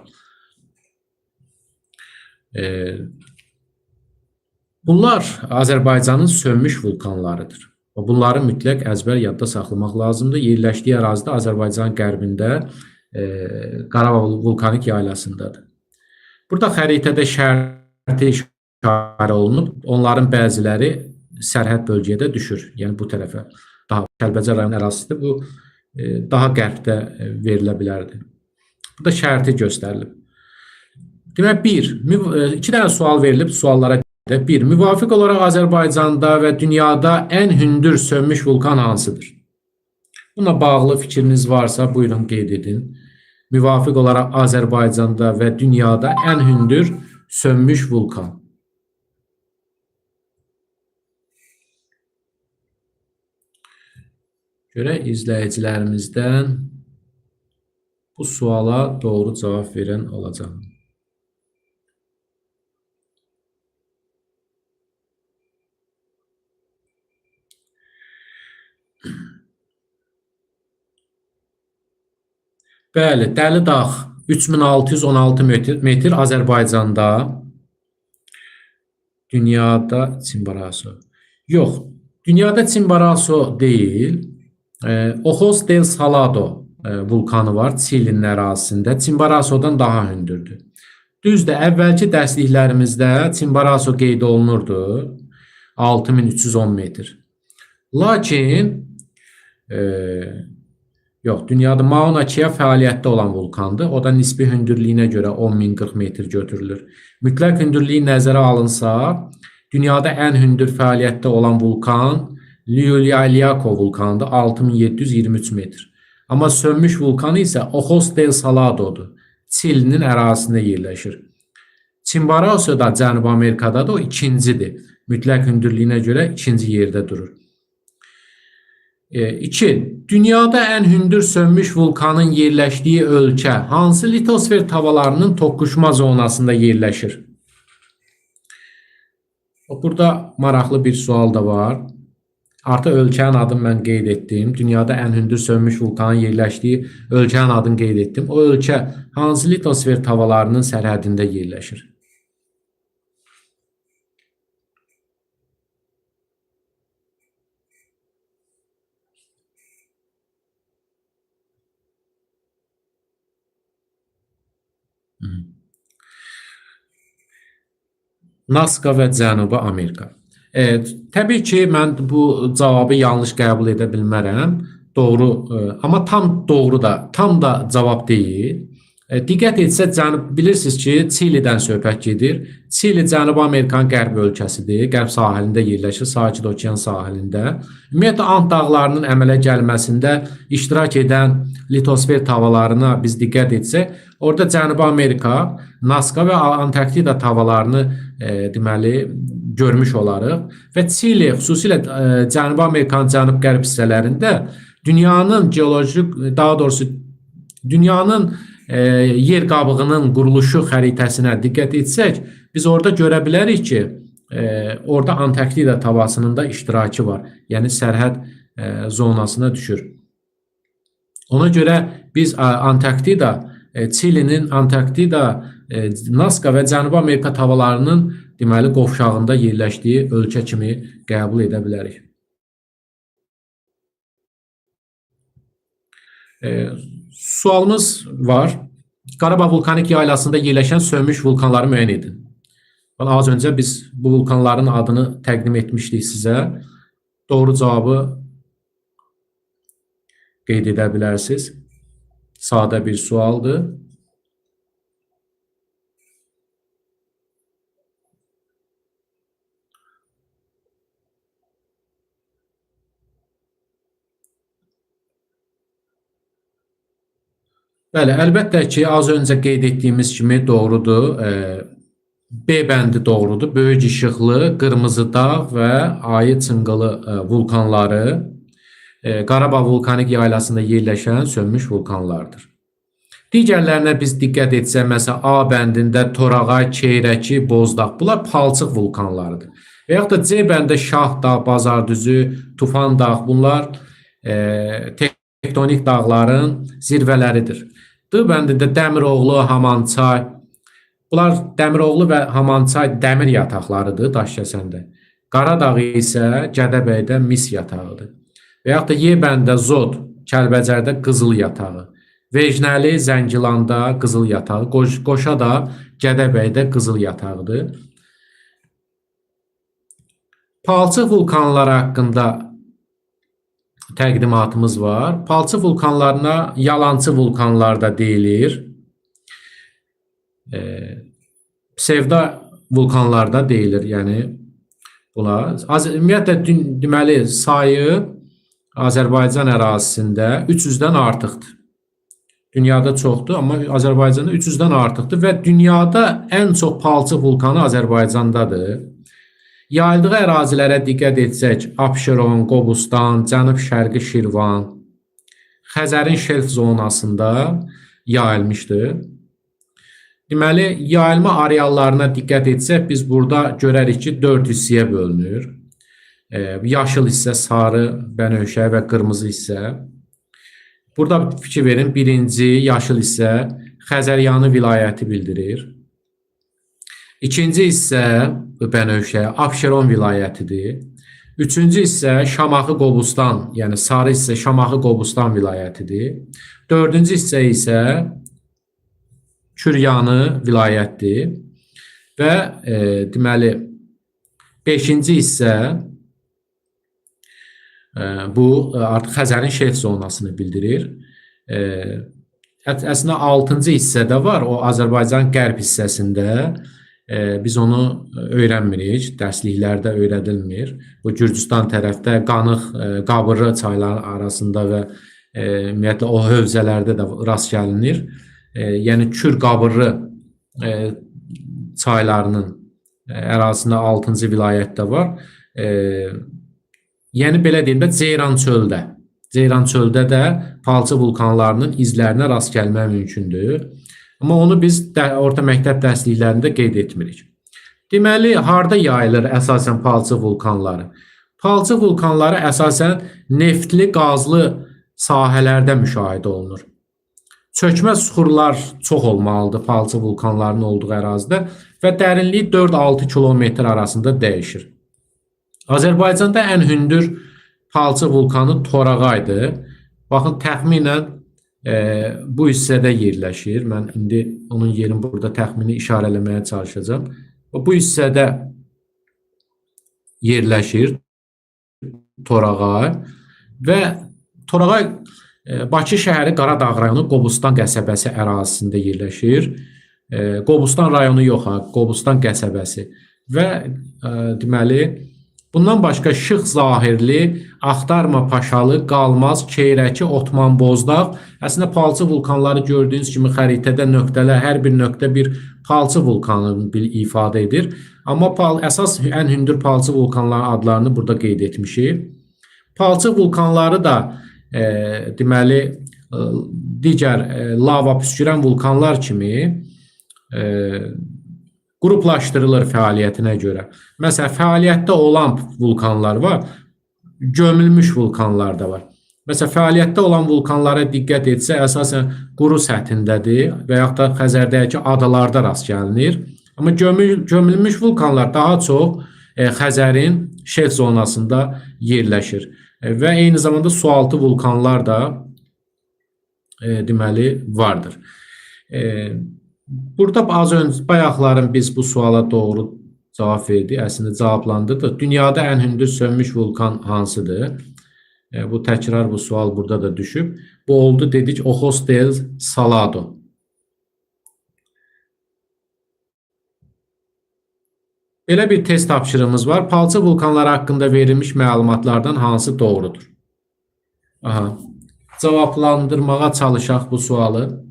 Bunlar Azərbaycanın sönmüş vulkanlarıdır. Bunları mütləq əzbər yadda saxlamaq lazımdır. Yerləşdiyi ərazidə Azərbaycanın qərbində Qarabağ vulkanik yaylasındadır. Burada xəritədə şərti işarə olunub. Onların bəziləri sərhəd bölgədə düşür. Yəni bu tərəfə. Daha Kəlbəcər rayon ərazisidir. Bu daha qərbdə verilə bilərdi. Burada şərti göstərilib. Demək, iki dənə sual verilib suallara. Bir, müvafiq olaraq Azərbaycanda və dünyada ən hündür sönmüş vulkan hansıdır? Buna bağlı fikriniz varsa buyurun qeyd edin. Müvafiq olaraq Azərbaycanda və dünyada ən hündür sönmüş vulkan. Görək izləyicilərimizdən bu suala doğru cavab verən olacaq. Bəli, Dəli dağ 3616 metr Azərbaycanda. Dünyada Çimborazo. Yox, dünyada Çimborazo deyil. Ojos del Salado vulkanı var Çilinin ərazisində. Çimborazodan daha hündürdür. Düzdür, əvvəlki dərsliklərimizdə Çimborazo qeyd olunurdu. 6310 metr. Lakin yox, dünyada Mauna Kea fəaliyyətdə olan vulkandır. O da nisbi hündürlüyünə görə 10.040 metr götürülür. Mütləq hündürlüyü nəzərə alınsa, dünyada ən hündür fəaliyyətdə olan vulkan Lyulyako vulkanıdır, 6723 metr. Amma sönmüş vulkanı isə Ojos del Salado'dur. Çilinin ərazisində yerləşir. Çimborazo da Cənubi Amerikadadır, o ikincidir. Mütləq hündürlüyünə görə ikinci yerdə durur. 2. Dünyada ən hündür sönmüş vulkanın yerləşdiyi ölkə hansı litosfer tavalarının toqquşma zonasında yerləşir? Burada maraqlı bir sual da var. Artıq ölkənin adını mən qeyd etdim. Dünyada ən hündür sönmüş vulkanın yerləşdiyi ölkənin adını qeyd etdim. O ölkə hansı litosfer tavalarının sərhədində yerləşir? Naska və Cənubi Amerika. Təbii ki, mən bu cavabı yanlış qəbul edə bilmərəm. Doğru, amma tam doğru da, tam da cavab deyil. Diqqət etsək, bilirsiniz ki, Çilidən söhbət gedir. Çili Cənubi Amerikanın qərb ölkəsidir. Qərb sahilində yerləşir, Sakit Okean sahilində. Ümumiyyətlə, Ant dağlarının əmələ gəlməsində iştirak edən litosfer tavalarına biz diqqət etsək, orada Cənubi Amerika, Naska və Antarktida tavalarını deməli görmüş olarıq. Və Çili, xüsusilə Cənubi Amerikanın cənub-qərb hissələrində dünyanın geolojik, daha doğrusu dünyanın yer qabığının quruluşu xəritəsinə diqqət etsək, biz orada görə bilərik ki, orada Antarktida tavasının da iştirakı var. Yəni sərhəd zonasına düşür. Ona görə biz Antarktida, Çilinin Antarktida, Naska və Cənubi Amerika tavalarının deməli qovşağında yerləşdiyi ölkə kimi qəbul edə bilərik. Sualımız var. Qarabağ vulkanik yaylasında yerləşən sönmüş vulkanları müəyyən edin. Az öncə biz bu vulkanların adını təqdim etmişdik sizə. Doğru cavabı qeyd edə bilərsiniz. Sadə bir sualdır. Bəli, əlbəttə ki, az öncə qeyd etdiyimiz kimi doğrudur. B bəndi doğrudur. Böyük işıqlı, Qırmızı Dağ və Ayı Çınqılı vulkanları Qarabağ vulkanik yaylasında yerləşən sönmüş vulkanlardır. Digərlərinə biz diqqət etsək, məsələn, A bəndində Torağay, Keyrəki, Bozdağ, bunlar palçıq vulkanlarıdır. Və yaxud da C bəndə Şahdağ, Bazardüzü, Tufan Dağ, bunlar tektonik dağların zirvələridir. D bəndində Dəmiroğlu, Hamançay, bunlar Dəmiroğlu və Hamançay dəmir yataqlarıdır Daşkəsəndə. Qaradağ isə Gədəbəydə mis yatağıdır. Və yaxud da Y bəndə Zod, Kəlbəcərdə qızıl yatağı. Vecnəli, Zəngilanda qızıl yatağı, Qoşa da Gədəbəydə qızıl yatağıdır. Palçıq vulkanları haqqında təqdimatımız var. Palçıq vulkanlarına yalançı vulkanlar da deyilir. Psevdo vulkanlar da deyilir. Yəni bunlar ümumiyyətlə deməli sayı Azərbaycan ərazisində 300-dən artıqdır. Dünyada çoxdur, amma Azərbaycanda 300-dən artıqdır və dünyada ən çox palçıq vulkanı Azərbaycandadır. Yayıldığı ərazilərə diqqət etsək, Abşeron, Qobustan, Cənub-Şərqi Şirvan, Xəzərin şelf zonasında yayılmışdır. Deməli, yayılma areallarına diqqət etsək, biz burada görərik ki, 4 hissəyə bölünür. Yaşıl hissə, sarı, bənövşə və qırmızı hissə. Burada fikir verin, birinci yaşıl hissə Xəzəryanı vilayəti bildirir. İkinci hissə bənövşə Abşeron vilayətidir. Üçüncü hissə Şamaxı Qobustan, yəni sarı hissə Şamaxı Qobustan vilayətidir. Dördüncü hissə isə Küryanı vilayətdir. Və deməli 5-ci hissə bu artıq Xəzərin şelf zonasını bildirir. Əslində 6-cı hissə də var, o Azərbaycan qərb hissəsində. Biz onu öyrənmirik, dərsliklərdə öyrədilmir. Bu Gürcüstan tərəfdə Qanıq, Qabırı çayları arasında və ümumiyyətlə o hövzələrdə də rast gəlinir. Yəni Kür-Qabırı çaylarının ərazisində 6-cı vilayətdə var. Yəni belə deyim də Ceyran çöldə. Ceyran çöldə də palçıq vulkanlarının izlərinə rast gəlmək mümkündür. Amma onu biz orta məktəb dərsliklərində qeyd etmirik. Deməli, harda yayılır əsasən palçıq vulkanları? Palçıq vulkanları əsasən neftli, qazlı sahələrdə müşahidə olunur. Çökmə süxurlar çox olmalıdır palçıq vulkanlarının olduğu ərazidə və dərinliyi 4-6 kilometr arasında dəyişir. Azərbaycanda ən hündür palçıq vulkanı Torağaydır. Baxın, təxminən bu hissədə yerləşir. Mən indi onun yerini burada təxmini işarələməyə çalışacağım. Bu hissədə yerləşir Torağay və Torağay Bakı şəhəri Qaradağ rayonu Qobustan qəsəbəsi ərazisində yerləşir. Qobustan rayonu yox ha, Qobustan qəsəbəsi və deməli bundan başqa Şıx Zahirli, Axtarma Paşalı, Qalmaz, Keyrəki, Otman Bozdağ. Əslində palçı vulkanları gördüyünüz kimi xəritədə nöqtələr, hər bir nöqtə bir palçı vulkanını ifadə edir. Amma əsas ən hündür palçı vulkanların adlarını burada qeyd etmişik. Palçı vulkanları da deməli digər lava püskürən vulkanlar kimi qruplaşdırılır fəaliyyətinə görə. Məsələn, fəaliyyətdə olan vulkanlar var, gömülmüş vulkanlar da var. Məsələn, fəaliyyətdə olan vulkanlara diqqət etsə, əsasən quru səthindədir və yaxud da Xəzərdəki adalarda rast gəlinir. Amma gömülmüş vulkanlar daha çox Xəzərin şelf zonasında yerləşir. Və eyni zamanda sualtı vulkanlar da deməli vardır. Burada az öncə bayaqların biz bu suala doğru cavab verdik, əslində cavablandırdıq. Dünyada ən hündür sönmüş vulkan hansıdır? Bu təkrar bu sual burada da düşüb. Bu oldu dedik Ojos del Salado. Belə bir test tapşırığımız var. Palçı vulkanları haqqında verilmiş məlumatlardan hansı doğrudur? Aha. Cavablandırmağa çalışaq bu sualı.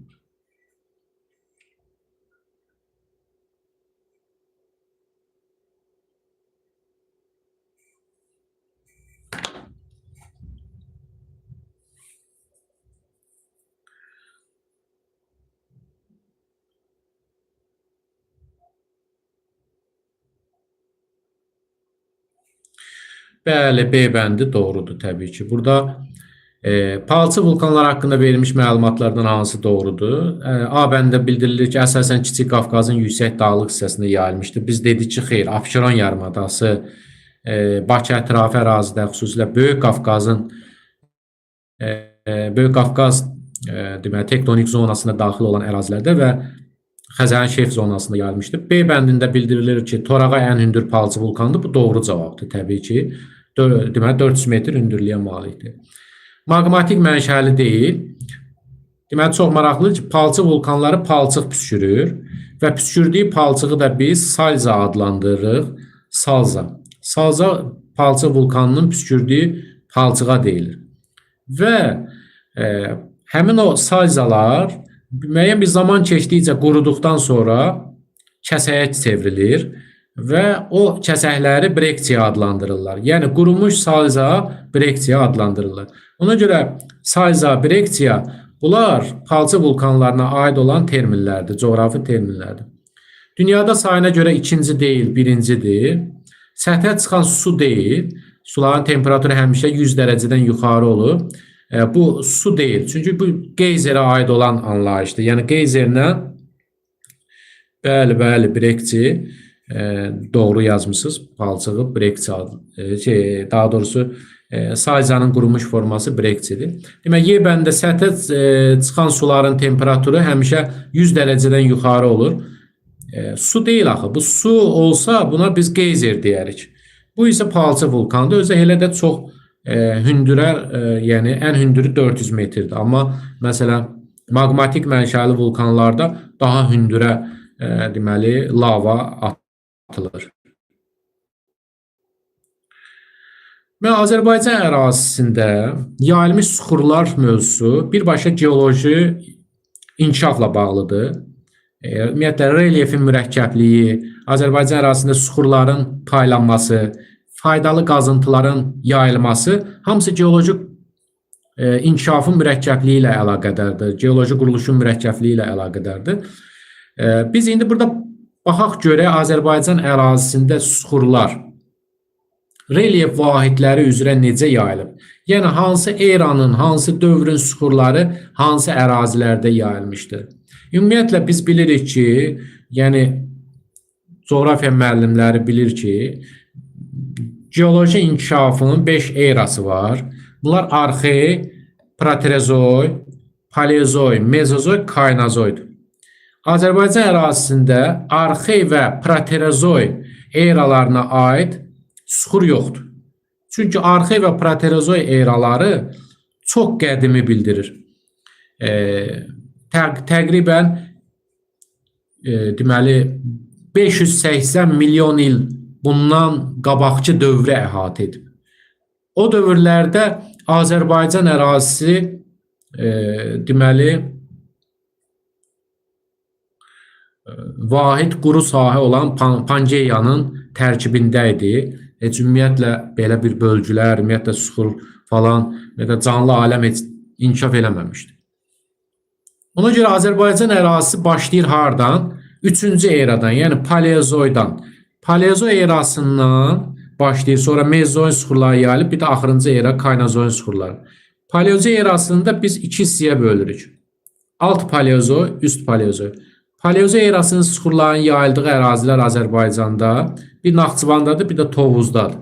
Bəli, B bəndi doğrudur təbii ki. Burada palçı vulkanlar haqqında verilmiş məlumatlardan hansı doğrudur? A bəndində bildirilir ki, əsasən Kiçik Qafqazın yüksək dağlıq hissəsində yayılmışdır. Biz dedik ki, xeyr, Abşeron yarımadası, Bakı ətrafı ərazidə, xüsusilə Böyük Qafqaz deməli tektonik zonasına daxil olan ərazilərdə və Xəzərin şelf zonasında yayılmışdır. B bəndində bildirilir ki, Torağay ən hündür palçı vulkandır. Bu doğru cavabdır təbii ki. Deməli 400 metr hündürlüyə malikdir. Maqmatik mənşəli deyil. Deməli çox maraqlıdır ki, palçı vulkanları palçıq püskürür və püskürdüyü palçığı da biz salza adlandırırıq. Salza palçı vulkanının püskürdüyü palçığa deyilir. Və həmin o salzalar müəyyən bir zaman keçdikcə quruduqdan sonra kəsəyə çevrilir və o kəsəkləri breksiya adlandırırlar. Yəni qurumuş salza breksiya adlandırırlar. Ona görə salza, breksiya bunlar palçı vulkanlarına aid olan terminlərdir, coğrafi terminlərdir. Dünyada sayına görə ikinci deyil, birincidir. Səthə çıxan su deyil. Suların temperaturu həmişə 100 dərəcədən yuxarı olur. Bu su deyil. Çünki bu geyzerə aid olan anlayışdır. Yəni geyzerlə bəli, brekçi doğru yazmışsınız. Palçığı brekçi daha doğrusu salzanın qurumuş forması brekçidir. Demək, Y bəndində səthə çıxan suların temperaturu həmişə 100 dərəcədən yuxarı olur. Su deyil axı. Bu su olsa buna biz geyzer deyərik. Bu isə palçı vulkandır. Özü elə də çox hündürə, yəni ən hündürü 400 metrdir. Amma məsələn, maqmatik mənşəli vulkanlarda daha hündürə deməli lava atılır. Və Azərbaycan ərazisində yayılmış süxurlar mövzusu birbaşa geoloji inkişafla bağlıdır. Ümumiyyətlə, relyefin mürəkkəbliyi, Azərbaycan ərazisində süxurların paylanması, faydalı qazıntıların yayılması hamısı geoloji inkişafın mürəkkəbliyi ilə əlaqədardır. Geoloji quruluşun mürəkkəbliyi ilə əlaqədardır. Biz indi burada baxaq görək Azərbaycan ərazisində süxurlar relyef vahidləri üzrə necə yayılıb? Yəni hansı eranın, hansı dövrün süxurları hansı ərazilərdə yayılmışdır? Ümumiyyətlə biz bilirik ki, yəni coğrafiya müəllimləri bilir ki, geoloji inkişafın 5 erası var. Bunlar arxeik, proterozoy, paleozoy, mezozoy, kaynazoydur. Azərbaycan ərazisində arxeik və proterozoy eralarına aid süxur yoxdur. Çünki arxeik və proterozoy eraları çox qədimi bildirir. Təqribən deməli 580 milyon il bundan qabaqçı dövrü əhatə edib. O dövrlərdə Azərbaycan ərazisi deməli vahid quru sahə olan Pangeyanın tərkibində idi. Heç ümumiyyətlə belə bir bölgülər, ümumiyyətlə suxur falan, ümumiyyətlə canlı aləm heç inkişaf eləməmişdi. Ona görə Azərbaycan ərazisi başlayır hardan? 3-cü eradan, yəni Paleozoydan. Paleozoy erasından başlayır, sonra Mezozoy suxurları yayılıb, bir də axırıncı era Kaynozoy suxurları. Paleozoy erasında biz iki hissəyə bölürük. Alt Paleozoy, üst Paleozoy. Paleozoy erasının suxurların yayıldığı ərazilər Azərbaycanda bir Naxçıvandadır, bir də Tovuzdadır.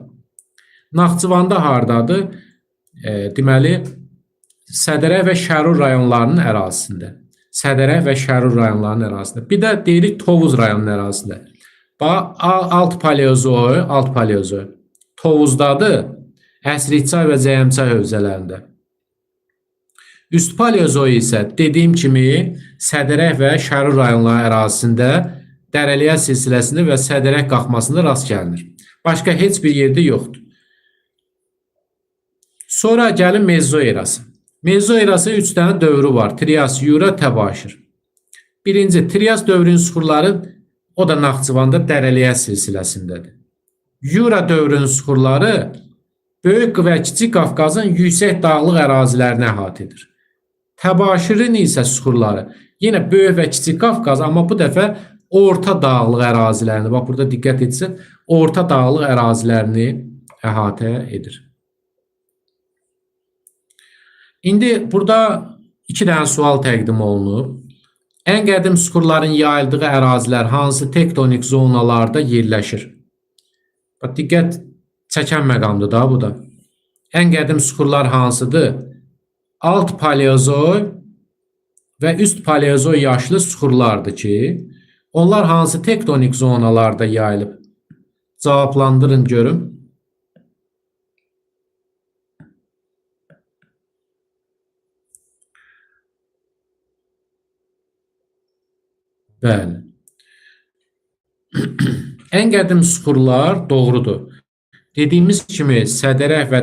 Naxçıvanda hardadır? Deməli, Sədərək və Şərur rayonlarının ərazisində. Sədərək və Şərur rayonlarının ərazisində. Bir də deyirik Tovuz rayonunun ərazisində. Alt Paleozoy Tovuzdadır, Əsriçay və Cəyəmçay hövzələrində. Üst Paleozoy isə dediyim kimi Sədərək və Şərur rayonları ərazisində Dərəliyyə silsiləsində və Sədərək qalxmasında rast gəlinir. Başqa heç bir yerdə yoxdur. Sonra gəlin Mezozoy erası. Mezozoy erası 3 dənə dövrü var. Trias, Yura, Təbaşir. Birinci, Trias dövrünün suxurları o da Naxçıvanda Dərəliyyə silsiləsindədir. Yura dövrünün suxurları Böyük və Kiçik Qafqazın yüksək dağlıq ərazilərini əhatə edir. Təbaşirin isə suxurları yenə Böyük və Kiçik Qafqaz, amma bu dəfə orta dağlıq ərazilərini, bax burada diqqət etsin, orta dağlıq ərazilərini əhatə edir. İndi burada 2 dənə sual təqdim olunub. Ən qədim suxurların yayıldığı ərazilər hansı tektonik zonalarda yerləşir? Bax, diqqət çəkən məqamdır da bu da. Ən qədim suxurlar hansıdır? Alt Paleozoy və üst Paleozoy yaşlı suxurlardır ki, onlar hansı tektonik zonalarda yayılıb? Cavablandırın görüm. Bəli. Ən qədim suxurlar doğrudur. Dediyimiz kimi Sədərək və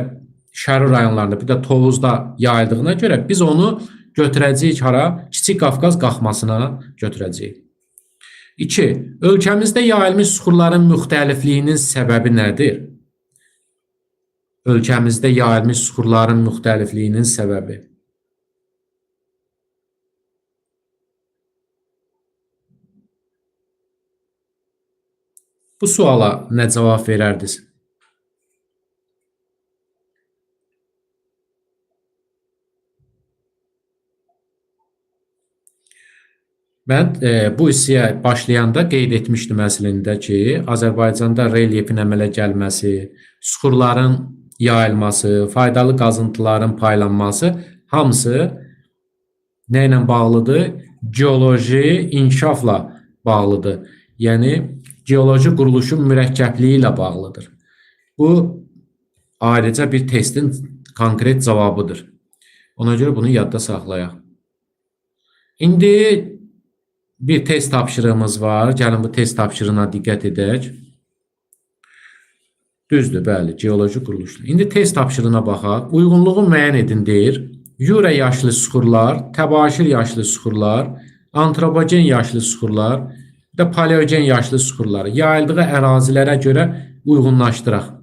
Şərur rayonlarında, bir də Tovuzda yayıldığına görə biz onu götürəcəyik hara? Kiçik Qafqaz qalxmasına götürəcəyik. 2. Ölkəmizdə yayılmış suxurların müxtəlifliyinin səbəbi nədir? Ölkəmizdə yayılmış suxurların müxtəlifliyinin səbəbi. Bu suala nə cavab verərdiniz? Mən bu hissəyə başlayanda qeyd etmişdim əslində ki, Azərbaycanda relyefin əmələ gəlməsi, suxurların yayılması, faydalı qazıntıların paylanması hamısı nə ilə bağlıdır? Geoloji inkişafla bağlıdır. Yəni, geoloji quruluşun mürəkkəbliyi ilə bağlıdır. Bu, ayrıca bir testin konkret cavabıdır. Ona görə bunu yadda saxlayaq. İndi bir test tapşırığımız var. Gəlin bu test tapşırığına diqqət edək. Düzdür, bəli, geoloji quruluşla. İndi test tapşırığına baxaq. Uyğunluğu müəyyən edin deyir. Yura yaşlı suxurlar, Təbaşir yaşlı suxurlar, Antropogen yaşlı suxurlar və Paleogen yaşlı suxurları yayıldığı ərazilərə görə uyğunlaşdıraq.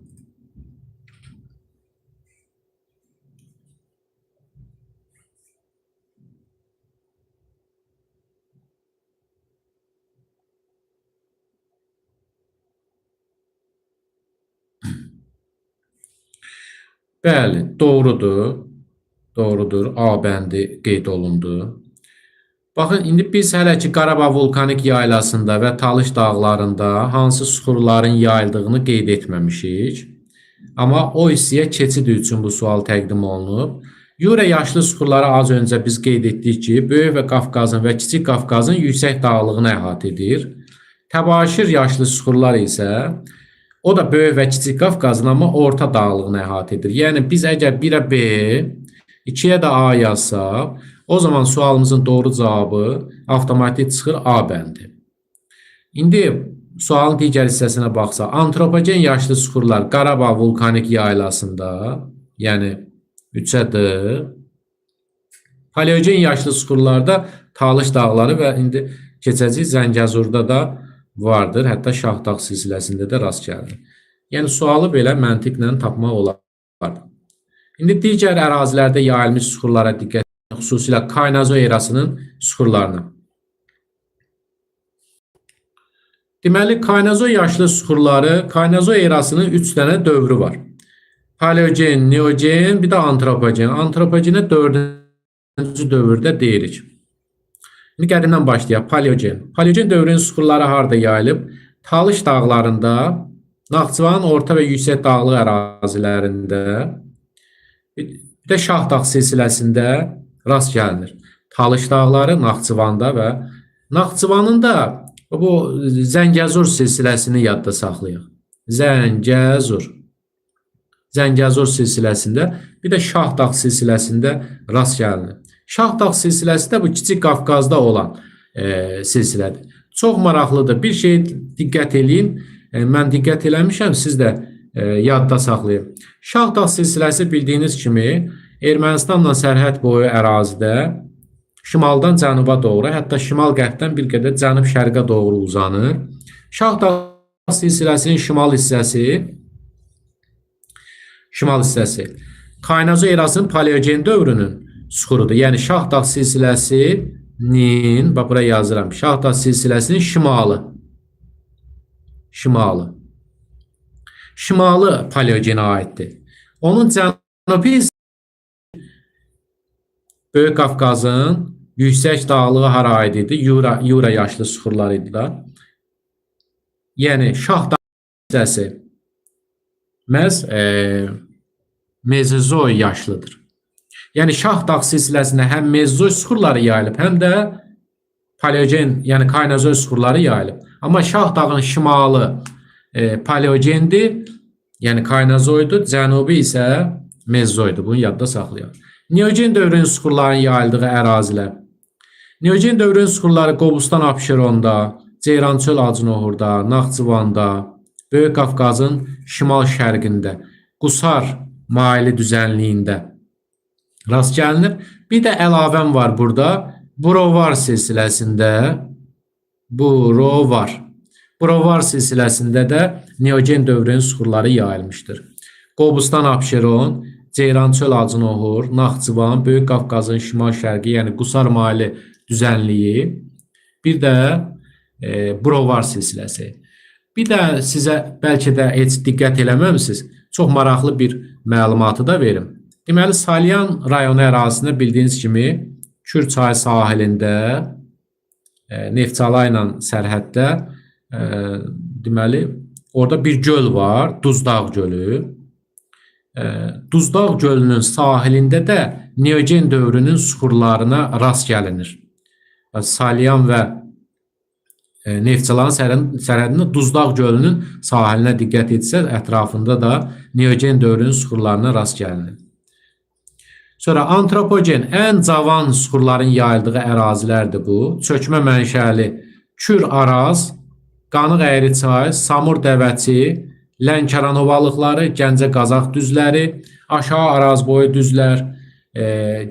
Bəli, doğrudur. Doğrudur. A bəndi qeyd olundu. Baxın, indi biz hələ ki Qarabağ vulkanik yaylasında və Talış dağlarında hansı suxurların yayıldığını qeyd etməmişik. Amma o hissəyə keçid üçün bu sual təqdim olunub. Yura yaşlı suxurları az öncə biz qeyd etdik ki, Böyük və Qafqazın və Kiçik Qafqazın yüksək dağlığını əhatə edir. Təbaşir yaşlı suxurlar isə o da Böyük və Kiçik Qafqazın amma orta dağlığını əhatə edir. Yəni biz əgər 1-ə B, 2'yə də A yazsaq, o zaman sualımızın doğru cavabı avtomatik çıxır A bəndi. İndi sualın digər hissəsinə baxsaq, antropogen yaşlı süxurlar Qarabağ vulkanik yaylasında, yəni 3-də, paleogen yaşlı süxurlarda Talış dağları və indi keçəcək Zəngəzurda da vardır, hətta Şahdağ silsiləsində də rast gəlir. Yəni sualı belə məntiqlə tapmaq olar. İndi digər ərazilərdə yayılmış süxurlara diqqət edin, xüsusilə Kaynazo erasının süxurlarına. Deməli, Kaynazo yaşlı süxurları, Kaynazo erasının 3 dənə dövrü var. Paleogen, neogen, bir də antropogen. Antropogenə 4-cü dövrdə deyirik. İndi qədimdən başlayaq. Paleogen. Paleogen dövrünün süxurları harada yayılıb? Talış dağlarında, Naxçıvanın orta və yüksək dağlıq ərazilərində, bir də Şahdağ silsiləsində rast gəlinir. Talış dağları Naxçıvanda və Naxçıvanın da bu Zəngəzur silsiləsini yadda saxlayaq. Zəngəzur silsiləsində, bir də Şahdağ silsiləsində rast gəlinir. Şahdağ silsiləsi də bu Kiçik Qafqazda olan silsilədir. Çox maraqlıdır. Bir şey diqqət eləyin. Mən diqqət eləmişəm, siz də yadda saxlayın. Şahdağ silsiləsi bildiyiniz kimi Ermənistanla sərhəd boyu ərazidə şimaldan cənuba doğru, hətta şimal-qərbdən bir qədər cənub-şərqə doğru uzanır. Şahdağ silsiləsinin şimal hissəsi Kaynazo erasının paleogen dövrünün süxurudur. Yəni Şahdağ silsiləsinin, bax buraya yazıram, Şahdağ silsiləsinin şimalı paleogenə aiddir. Onun cənubi hissəsi Böyük Qafqazın yüksək dağlığı hara aid idi? Yura yaşlı süxurlar idi da. Yəni Şahdağ hissəsi məhz Mezozoy yaşlıdır. Yəni Şahdağ silsiləsində həm Mezozoy süxurları yayılıb, həm də paleogen, yəni Kaynazoy süxurları yayılıb. Amma Şahdağın şimalı paleogendir, yəni Kaynazoydur, cənubi isə Mezozoydur. Bunu yadda saxlayaq. Neogen dövrünün süxurların yayıldığı ərazilər. Neogen dövrünün süxurları Qobustan Abşeronda, Ceyrançöl Acınohurda, Naxçıvanda, Böyük Qafqazın şimal-şərqində, Qusar maili düzənliyində rast gəlinir. Bir də əlavəm var burada. Brovar silsiləsində Brovar silsiləsində də Neogen dövrünün süxurları yayılmışdır. Qobustan Abşeron, Ceyrançöl Acınohur, Naxçıvan, Böyük Qafqazın şimal-şərqi, yəni Qusar maili düzənliyi, bir də Brovar silsiləsi. Bir də sizə bəlkə də heç diqqət eləməmisiniz, çox maraqlı bir məlumatı da verim. Deməli, Salyan rayonu ərazisində bildiyiniz kimi Kür çayı sahilində, Neftçala ilə sərhəddə, deməli, orada bir göl var, Duzdağ gölü. Duzdağ gölünün sahilində də Neogen dövrünün süxurlarına rast gəlinir. Salyan və Neftçalanın sərhədində Duzdağ gölünün sahilinə diqqət etsək, ətrafında da Neogen dövrünün süxurlarına rast gəlinir. Sonra antropogen, ən cavan süxurların yayıldığı ərazilərdir bu. Çökmə mənşəli Kür Araz, Qanıq Əyri çay, Samur Dəvəçi, Lənkəran ovalıqları, Gəncə Qazaq düzləri, aşağı Arazboyu düzlər,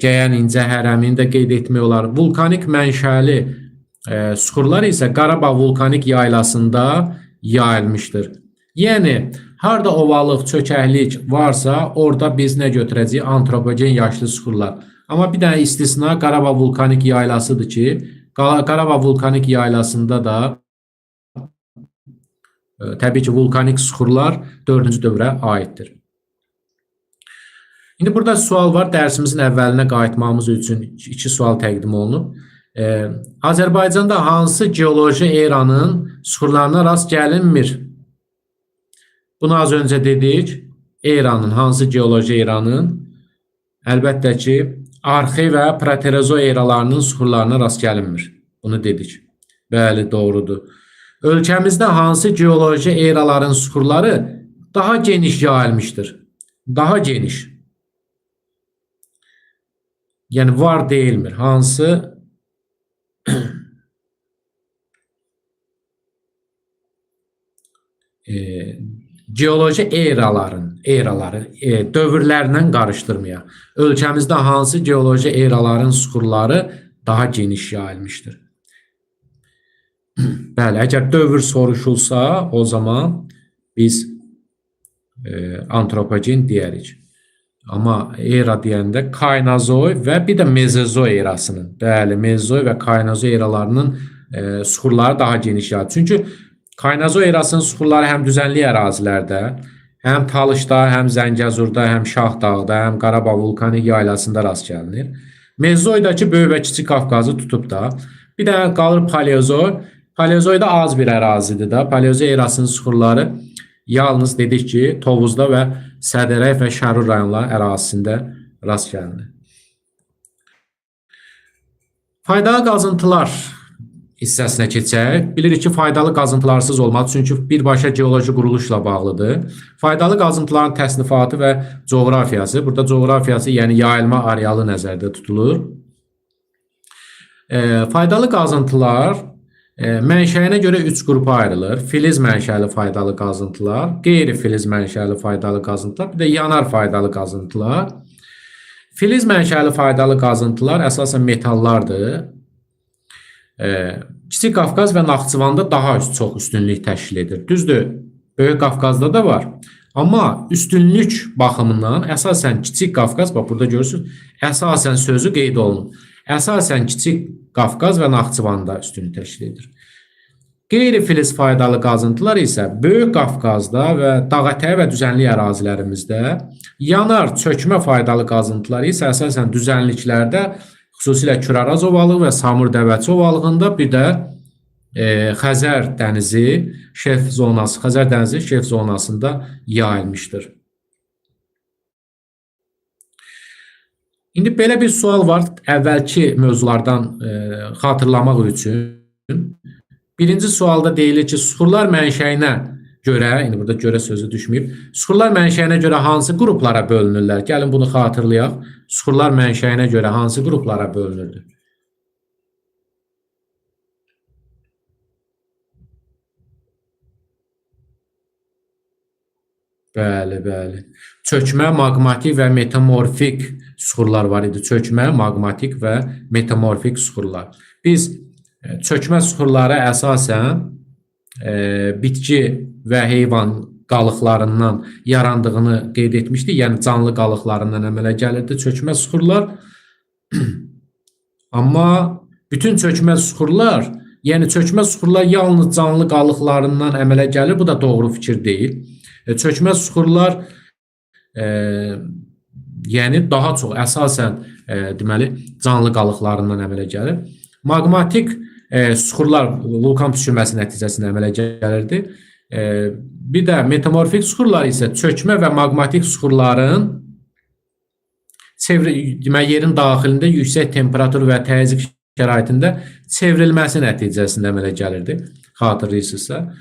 Gəyən İncə hərəmini də qeyd etmək olar. Vulkanik mənşəli süxurlar isə Qarabağ vulkanik yaylasında yayılmışdır. Yəni, harda ovalıq, çökəklik varsa, orada biz nə götürəcəyik? Antropogen yaşlı süxurlar. Amma bir dənə istisna Qarabağ vulkanik yaylasıdır ki, Qarabağ vulkanik yaylasında da təbii ki, vulkanik süxurlar 4-cü dövrə aiddir. İndi burada sual var. Dərsimizin əvvəlinə qayıtmamız üçün 2 sual təqdim olunub. Azərbaycanda hansı geoloji eranın süxurlarına rast gəlinmir? Bunu az öncə dedik. Hansı geoloji eranın? Əlbəttə ki, Arxe və Proterozo eralarının süxurlarına rast gəlinmir. Bunu dedik. Bəli, doğrudur. Ölkəmizdə hansı geoloji eraların süxurları daha geniş yayılmışdır? Daha geniş. Yəni var deyilmir. Hansı geoloji eraları dövrlərindən qarışdırmayaq. Ölkəmizdə hansı geoloji eraların süxurları daha geniş yayılmışdır? Bəli, əgər dövr soruşulsa, o zaman biz antropogen deyərik. Amma era deyəndə Kaynazoy və bir də Mezozoy erasının, bəli, Mezozoy və Kaynazoy eralarının süxurları daha geniş yayılır. Çünki Kaynazoy erasının süxurları həm düzənlik ərazilərdə, həm Talışda, həm Zəngəzurda, həm Şahdağda, həm Qarabağ vulkanik yaylasında rast gəlinir. Mezozoydakı Böyük və Kiçik Qafqazı tutub da. Bir də qalır Paleozoy. Paleozoyda az bir ərazidir da. Paleozoy erasının süxurları yalnız dedik ki, Tovuzda və Sədərək və Şərur rayonları ərazisində rast gəlinir. Faydalı qazıntılar hissəsinə keçək. Bilirik ki, faydalı qazıntılarsız olmaz, çünki birbaşa geoloji quruluşla bağlıdır. Faydalı qazıntıların təsnifatı və coğrafiyası. Burada coğrafiyası, yəni yayılma arealı nəzərdə tutulur. Faydalı qazıntılar mənşəyinə görə 3 qrupa ayrılır. Filiz mənşəli faydalı qazıntılar, qeyri-filiz mənşəli faydalı qazıntılar, bir də yanar faydalı qazıntılar. Filiz mənşəli faydalı qazıntılar əsasən metallardır. Kiçik Qafqaz və Naxçıvanda daha çox üstünlük təşkil edir. Düzdür, Böyük Qafqazda da var. Amma üstünlük baxımından əsasən Kiçik Qafqaz, bax burada görürsünüz, əsasən sözü qeyd olunur. Əsasən Kiçik Qafqaz və Naxçıvanda üstünlük təşkil edir. Qeyri-filiz faydalı qazıntılar isə Böyük Qafqazda və dağətəyi və düzənlik ərazilərimizdə, yanar çökmə faydalı qazıntılar isə əsasən düzənliklərdə, xüsusilə Küraraz ovalığı və Samur Dəvəçi ovalığında, bir də Xəzər dənizi şelf zonasında yayılmışdır. İndi belə bir sual var, əvvəlki mövzulardan xatırlamaq üçün. Birinci sualda deyilir ki, süxurlar mənşəyinə görə, indi burada görə sözü düşməyib, süxurlar mənşəyinə görə hansı qruplara bölünürlər? Gəlin bunu xatırlayaq. Süxurlar mənşəyinə görə hansı qruplara bölünürdü? Bəli, bəli. Çökmə, maqmatik və metamorfik süxurlar var idi. Çökmə, maqmatik və metamorfik süxurlar. Biz çökmə süxurları əsasən bitki və heyvan qalıqlarından yarandığını qeyd etmişdik. Yəni canlı qalıqlarından əmələ gəlirdi çökmə süxurlar. Amma bütün çökmə süxurlar, yəni çökmə süxurlar yalnız canlı qalıqlarından əmələ gəlir. Bu da doğru fikir deyil. Çökmə süxurlar yəni daha çox əsasən deməli canlı qalıqlarından əmələ gəlir. Maqmatik süxurlar vulkan püskürməsi nəticəsində əmələ gəlirdi. Bir də metamorfik süxurlar isə çökmə və maqmatik süxurların yerin daxilində yüksək temperatur və təzyiq şəraitində çevrilməsi nəticəsində əmələ gəlirdi. Xatırlayırsınızsa.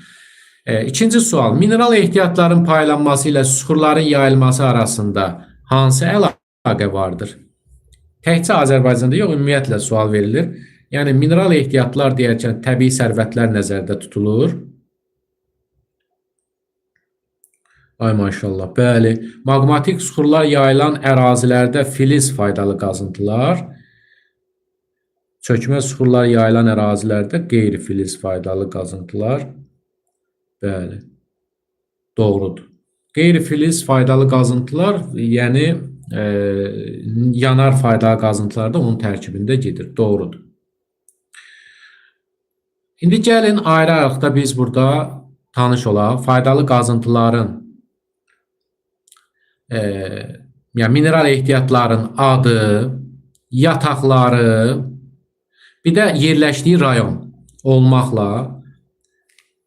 İkinci sual. Mineral ehtiyatların paylanması ilə süxurların yayılması arasında hansı əlaqə vardır? Təkcə Azərbaycanda yox, ümumiyyətlə sual verilir. Yəni, mineral ehtiyatlar deyərkən təbii sərvətlər nəzərdə tutulur. Ay maşallah, bəli. Maqmatik süxurlar yayılan ərazilərdə filiz faydalı qazıntılar, çökmə süxurlar yayılan ərazilərdə qeyri-filiz faydalı qazıntılar. Bəli, doğrudur. Qeyri-filiz faydalı qazıntılar, yəni yanar faydalı qazıntılar da onun tərkibində gedir. Doğrudur. İndi gəlin ayrı-ayrılıqda biz burada tanış olaq. Faydalı qazıntıların, yəni mineral ehtiyatların adı, yataqları, bir də yerləşdiyi rayon olmaqla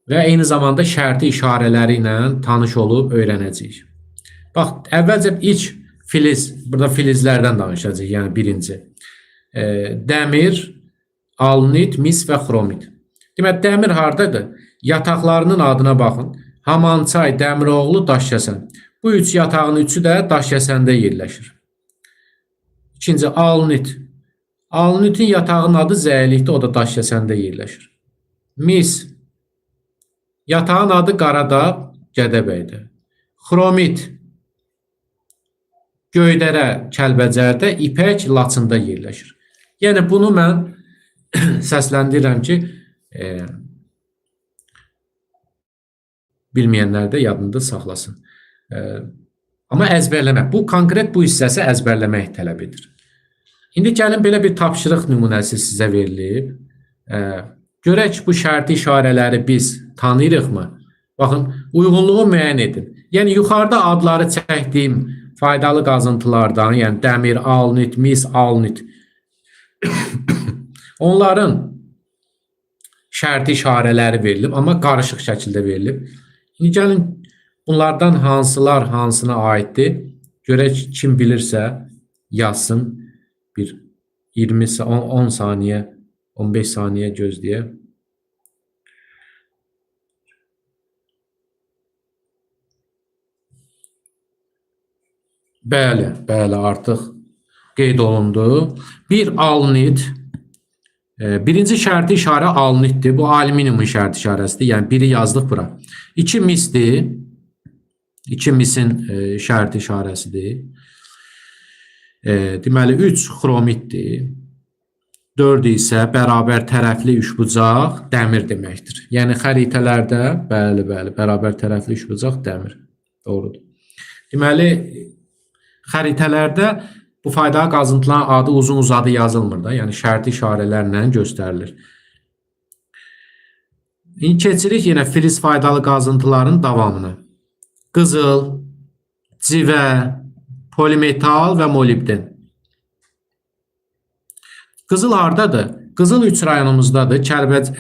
və eyni zamanda şərti işarələri ilə tanış olub öyrənəcəyik. Bax, əvvəlcə ilk filiz, burada filizlərdən danışacağıq, yəni birinci. Dəmir, alnit, mis və xromit. Demək, dəmir haradadır? Yataqlarının adına baxın. Hamançay, Dəmiroğlu, Daşkəsən. Bu üç yatağın üçü də Daşkəsəndə yerləşir. İkinci alnit. Alnitin yatağının adı zəilikdir, o da Daşkəsəndə yerləşir. Mis. Yatağın adı Qaradağ, Gədəbəydə. Xromit. Göydərə, Kəlbəcərdə, İpək, Laçında yerləşir. Yəni bunu mən səsləndirirəm ki, bilməyənlər də yadında saxlasın. Amma əzbərləmək, bu konkret bu hissəsi əzbərləmək tələb edir. İndi gəlin belə bir tapşırıq nümunəsi sizə verilib. Görək bu şərti işarələri biz tanıyırıqmı? Baxın, uyğunluğu müəyyən edin. Yəni yuxarıda adları çəkdiyim faydalı qazıntılardan, yəni dəmir, alnit, mis, alnit onların şərti işarələri verilib, amma qarışıq şəkildə verilib. İndi gəlin bunlardan hansılar hansına aiddir? Görək kim bilirsə yazsın. Bir 20 10 saniyə, 15 saniyə gözləyək. Bəli, artıq qeyd olundu. Bir alnit, birinci şərti işarə alnitdir. Bu alüminiumun şərti işarəsidir. Yəni biri yazdıq bura. 2 misdir. 2 misin şərti işarəsidir. Deməli 3 xromitdir. 4 isə bərabər tərəfli üçbucaq dəmir deməkdir. Yəni xəritələrdə bəli, bərabər tərəfli üçbucaq dəmir. Doğrudur. Deməli xəritələrdə bu faydalı qazıntıların adı uzun-uzadı yazılmır da, yəni şərti işarələrlə göstərilir. İndi keçirik yenə filiz faydalı qazıntıların davamına. Qızıl, civə, polimetal və molibden. Qızıl hardadır? Qızıl 3 rayonumuzdadır.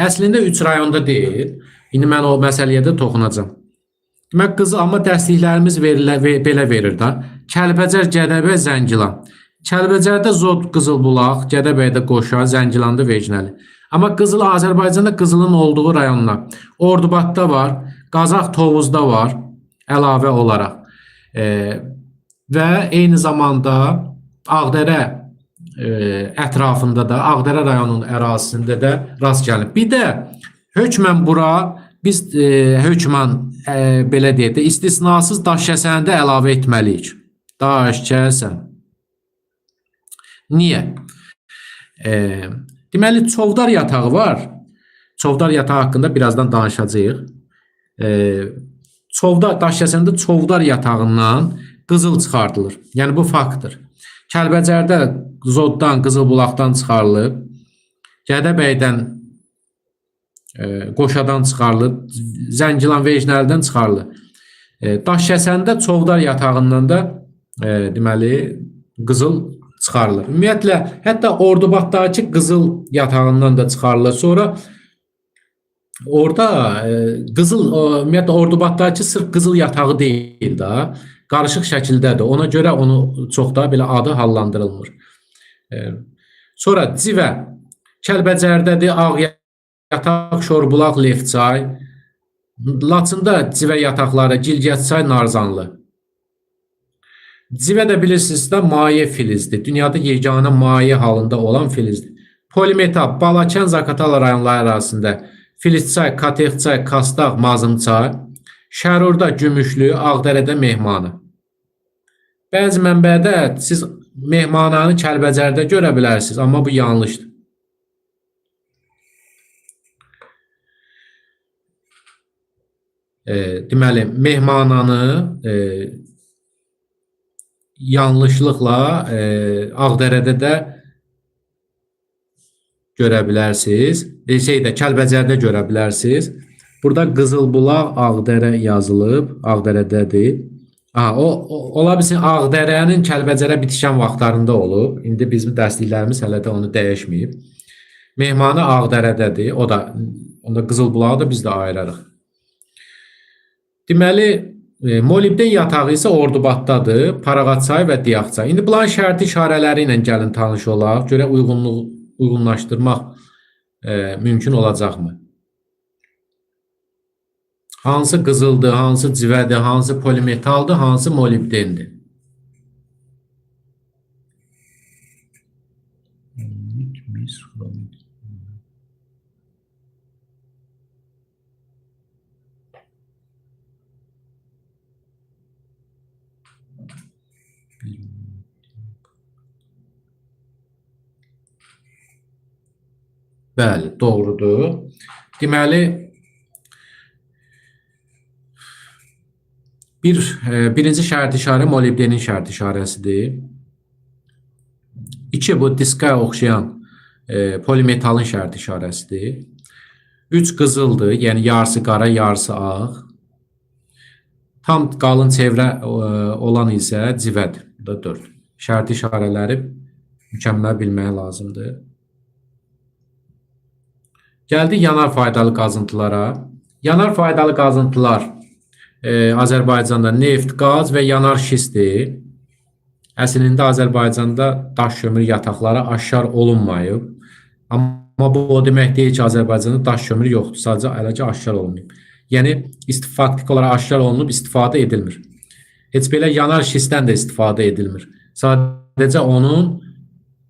Əslində 3 rayonda deyil. İndi mən o məsələyə də toxunacağam. Demək, qızıl, amma dərsliklərimiz belə verir da. Kəlbəcər, Gədəbəy, Zəngilan. Kəlbəcərdə Zod, Qızılbulaq, Gədəbəydə Qoşa, Zəngilanda Vecnəli. Amma qızıl Azərbaycanda qızılın olduğu rayonlar. Ordubadda var, Qazax Tovuzda var, əlavə olaraq. Və eyni zamanda Ağdərə ətrafında da, Ağdərə rayonunun ərazisində də rast gəlinir. Bir də hökmən bura biz hökmən belə deyək də istisnasız Daşkəsəni də əlavə etməliyik. Daşkəsən. Niyə? Deməli Çovdar yatağı var. Çovdar yatağı haqqında birazdan danışacağıq. Daşkəsəndə Çovdar yatağından qızıl çıxardılır. Yəni bu faktdır. Kəlbəcərdə Zoddan, Qızılbulaqdan çıxarılıb, Gədəbəydən Qoşadan çıxarılıb, Zəngilan Vecnəlidən çıxarılıb. Daşkəsəndə Çovdar yatağından da deməli qızıl çıxarılır. Ümumiyyətlə, hətta Ordubaddakı qızıl yatağından da çıxarılır. Sonra orada qızıl, ümumiyyətlə Ordubaddakı sırf qızıl yatağı deyil da, qarışıq şəkildədir. Ona görə onu çox da belə adı hallandırılmır. Sonra civə Kəlbəcərdədir, Ağ yataq, Şorbulaq, Lefçay. Laçında civə yataqları Gilgətçay, Narzanlı. Civə də bilirsiniz də maye filizdir. Dünyada yeganə maye halında olan filizdir. Polimetal Balakən, Zaqatala rayonları ərazisində Filizçay, Katexçay, Kastaq, Mazımçay. Şərurda Gümüşlü, Ağdərədə Mehmanı. Bəzi mənbədə siz Mehmananı Kəlbəcərdə görə bilərsiniz, amma bu yanlışdır. Deməli, Mehmananı yanlışlıqla Ağdərədə də görə bilərsiniz. Kəlbəcərdə görə bilərsiniz. Burada Qızılbulaq, Ağdərə yazılıb, Ağdərədədir. Ola bilsin Ağdərənin Kəlbəcərə bitişən vaxtlarında olub. İndi bizim dərsliklərimiz hələ də onu dəyişməyib. Mehmanı Ağdərədədir. Onda Qızılbulağı da biz də ayırarıq. Deməli, molibden yatağı isə Ordubaddadır, Parağatçay və Diyaqçay. İndi bunların şərti işarələri ilə gəlin tanış olaq. Görə uyğunlaşdırmaq mümkün olacaqmı? Hansı qızıldır, hansı civədir, hansı polimetaldır, hansı molibdendir? Bəli, doğrudur. Deməli, birinci şərt işarə molibdenin şərt işarəsidir. 2 bu diskə oxşayan polimetalın şərt işarəsidir. 3 qızıldır, yəni yarısı qara, yarısı ağ. Tam qalın çevrə olan isə civədir. Bu da 4. Şərt işarələri mükəmməl bilmək lazımdır. Gəldik yanar faydalı qazıntılara. Yanar faydalı qazıntılar Azərbaycanda neft, qaz və yanar şistdir. Əslində Azərbaycanda daş kömür yataqları aşkar olunmayıb. Amma bu o demək deyil ki, Azərbaycanda daş kömür yoxdur. Sadəcə ələcə aşkar olunmayıb. Yəni faktik olaraq aşkar olunub, istifadə edilmir. Heç belə yanar şistdən də istifadə edilmir. Sadəcə onun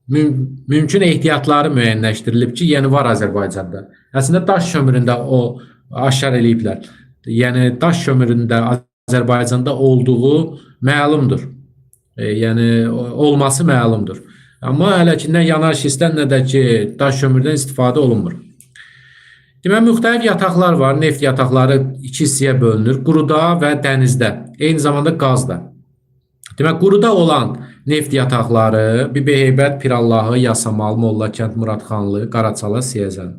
mümkün ehtiyatları müəyyənləşdirilib ki, yəni var Azərbaycanda. Əslində daş kömüründə o aşkar eləyiblər. Yəni daş kömüründə Azərbaycanda olduğu məlumdur. Yəni olması məlumdur. Amma hələ ki nə yanar şistdən, nə də ki daş kömürdən istifadə olunmur. Deməli, müxtəlif yataqlar var. Neft yataqları 2 hissəyə bölünür. Quruda və dənizdə. Eyni zamanda qazda. Demək, quruda olan neft yataqları Bibiheybət, Pirallahı, Yasamal, Mollakənd, Muradxanlı, Qaraçala, Siyəzən.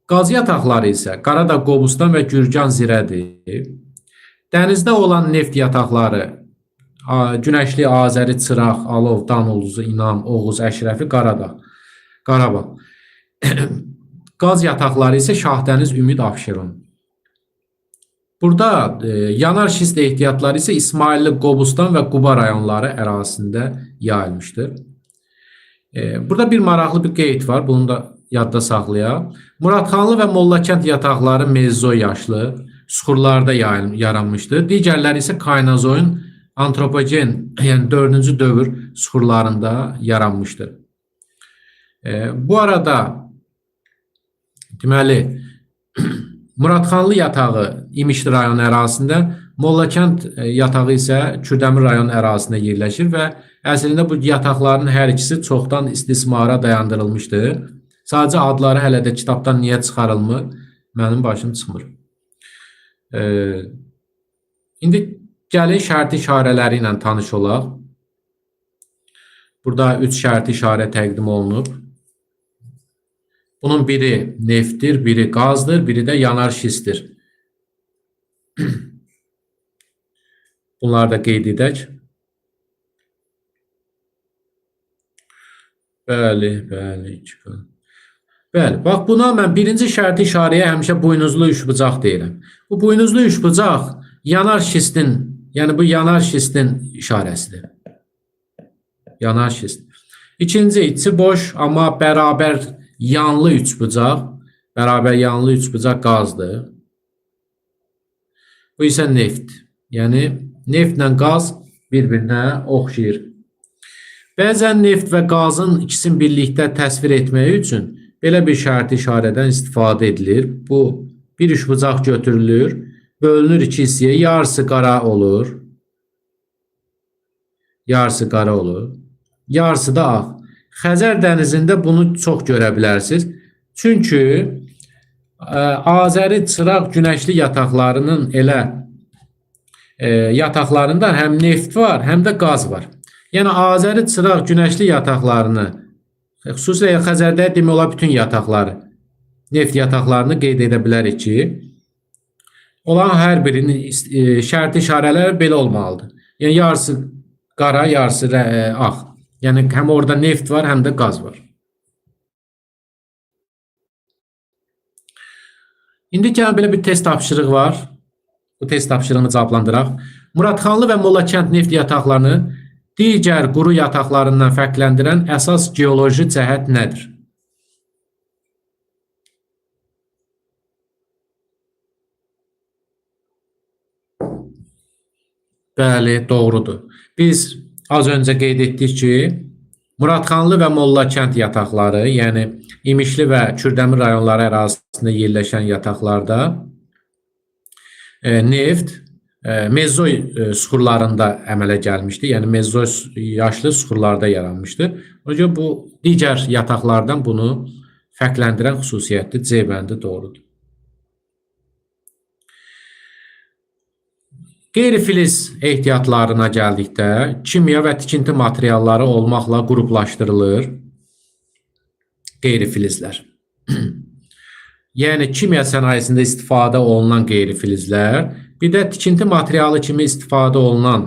Qaz yataqları isə Qaradağ, Qobustan və Gürcan Zirədir. Dənizdə olan neft yataqları Günəşli, Azəri, Çıraq, Alov, Danulluzu, İnam, Oğuz, Əşrəfi, Qaradağ, Qarabağ. Qaz yataqları isə Şahdəniz, Ümid, Abşeron. Burada yanar şist ehtiyatları isə İsmailli, Qobustan və Quba rayonları ərazisində yayılmışdır. Burada bir maraqlı bir qeyd var, bunu da yadda saxlayaq. Muradxanlı və Mollakənd yataqları mezozoy yaşlı suxurlarda yaranmışdır. Digərləri isə Kaynazoyun antropogen, yəni 4-cü dövr suxurlarında yaranmışdır. Bu arada deməli Muradxanlı yatağı İmişli rayonu ərazisində, Mollakənd yatağı isə Kürdəmir rayonu ərazisində yerləşir və əslində bu yataqların hər ikisi çoxdan istismara dayandırılmışdır. Sadəcə adları hələ də kitabdan niyə çıxarılmır, mənim başım çıxmır. İndi gəlin şərt işarələri ilə tanış olaq. Burada 3 şərt işarə təqdim olunub. Bunun biri neftdir, biri qazdır, biri də yanar şistdir. Bunları da qeyd edək. Bəli. Bəli, bax buna mən birinci şərti işarəyə həmişə buynuzlu üçbucaq deyirəm. Bu buynuzlu üçbucaq yanar şistin, yəni bu yanar şistin işarəsidir. Yanar şist. İkinci, içi boş, amma bərabər yanlı üçbucaq. Bərabər yanlı üçbucaq qazdır. Bu isə neft. Yəni neftlə qaz bir-birinə oxşayır. Bəzən neft və qazın ikisini birlikdə təsvir etmək üçün belə bir şərti işarədən istifadə edilir. Bu bir üçbucaq götürülür, bölünür 2 hissəyə, yarısı qara olur. Yarısı qara olur. Yarısı da ağ. Xəzər dənizində bunu çox görə bilərsiniz. Çünki Azəri, Çıraq, Günəşli yataqlarının elə yataqlarında həm neft var, həm də qaz var. Yəni Azəri, Çıraq, Günəşli yataqlarını, xüsusilə Xəzərdə demək olar bütün yataqları, neft yataqlarını qeyd edə bilərik ki, olan hər birinin şərti işarələri belə olmalıdır. Yəni yarısı qara, yarısı ağ. Yəni həm orada neft var, həm də qaz var. İndi gəlin belə bir test tapşırığı var. Bu test tapşırığını cavablandıraq. Muradxanlı və Mollakənd neft yataqlarını digər quru yataqlarından fərqləndirən əsas geoloji cəhət nədir? Bəli, doğrudur. Biz az öncə qeyd etdik ki, Muradxanlı və Molla kənd yataqları, yəni İmişli və Kürdəmir rayonları ərazisində yerləşən yataqlarda neft Mezzoy süxurlarında əmələ gəlmişdi. Yəni Mezzoy yaşlı süxurlarda yaranmışdı. O görə bu digər yataqlardan bunu fərqləndirən xüsusiyyətdir. C bəndi doğrudur. Qeyri-filiz ehtiyatlarına gəldikdə kimya və tikinti materialları olmaqla qruplaşdırılır qeyri-filizlər. Yəni kimya sənayesində istifadə olunan qeyri-filizlər, bir də tikinti materialı kimi istifadə olunan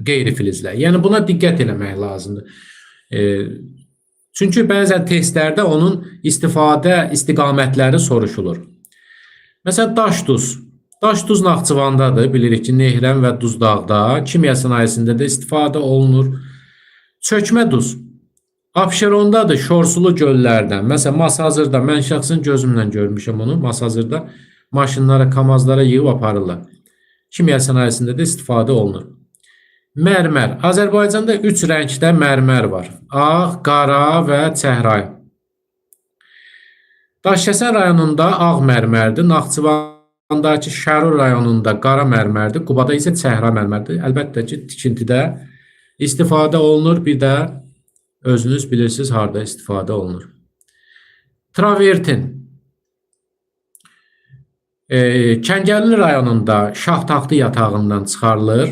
qeyri-filizlər. Yəni buna diqqət eləmək lazımdır. Çünki bəzən testlərdə onun istifadə istiqamətləri soruşulur. Məsələn, daş duz. Daş duz Naxçıvandadır. Bilirik ki, Nehrəm və Duzdağda kimya sənayesində də istifadə olunur. Çökmə duz. Abşerondadır, şorsulu göllərdən. Məsələn, Masazırda, mən şəxsən gözümlə görmüşəm onu. Masazırda maşınlara, kamazlara yığıb aparırlar. Kimya sənayesində də istifadə olunur. Mərmər. Azərbaycanda 3 rəngdə mərmər var. Ağ, qara və çəhrayı. Daşkəsən rayonunda ağ mərmərdir. Naxçıvandakı Şərur rayonunda qara mərmərdir. Qubada isə çəhra mərmərdir. Əlbəttə ki, tikintidə istifadə olunur. Bir də özünüz bilirsiniz harda istifadə olunur. Travertin. Kəngərli rayonunda Şahtaxtı yatağından çıxarılır.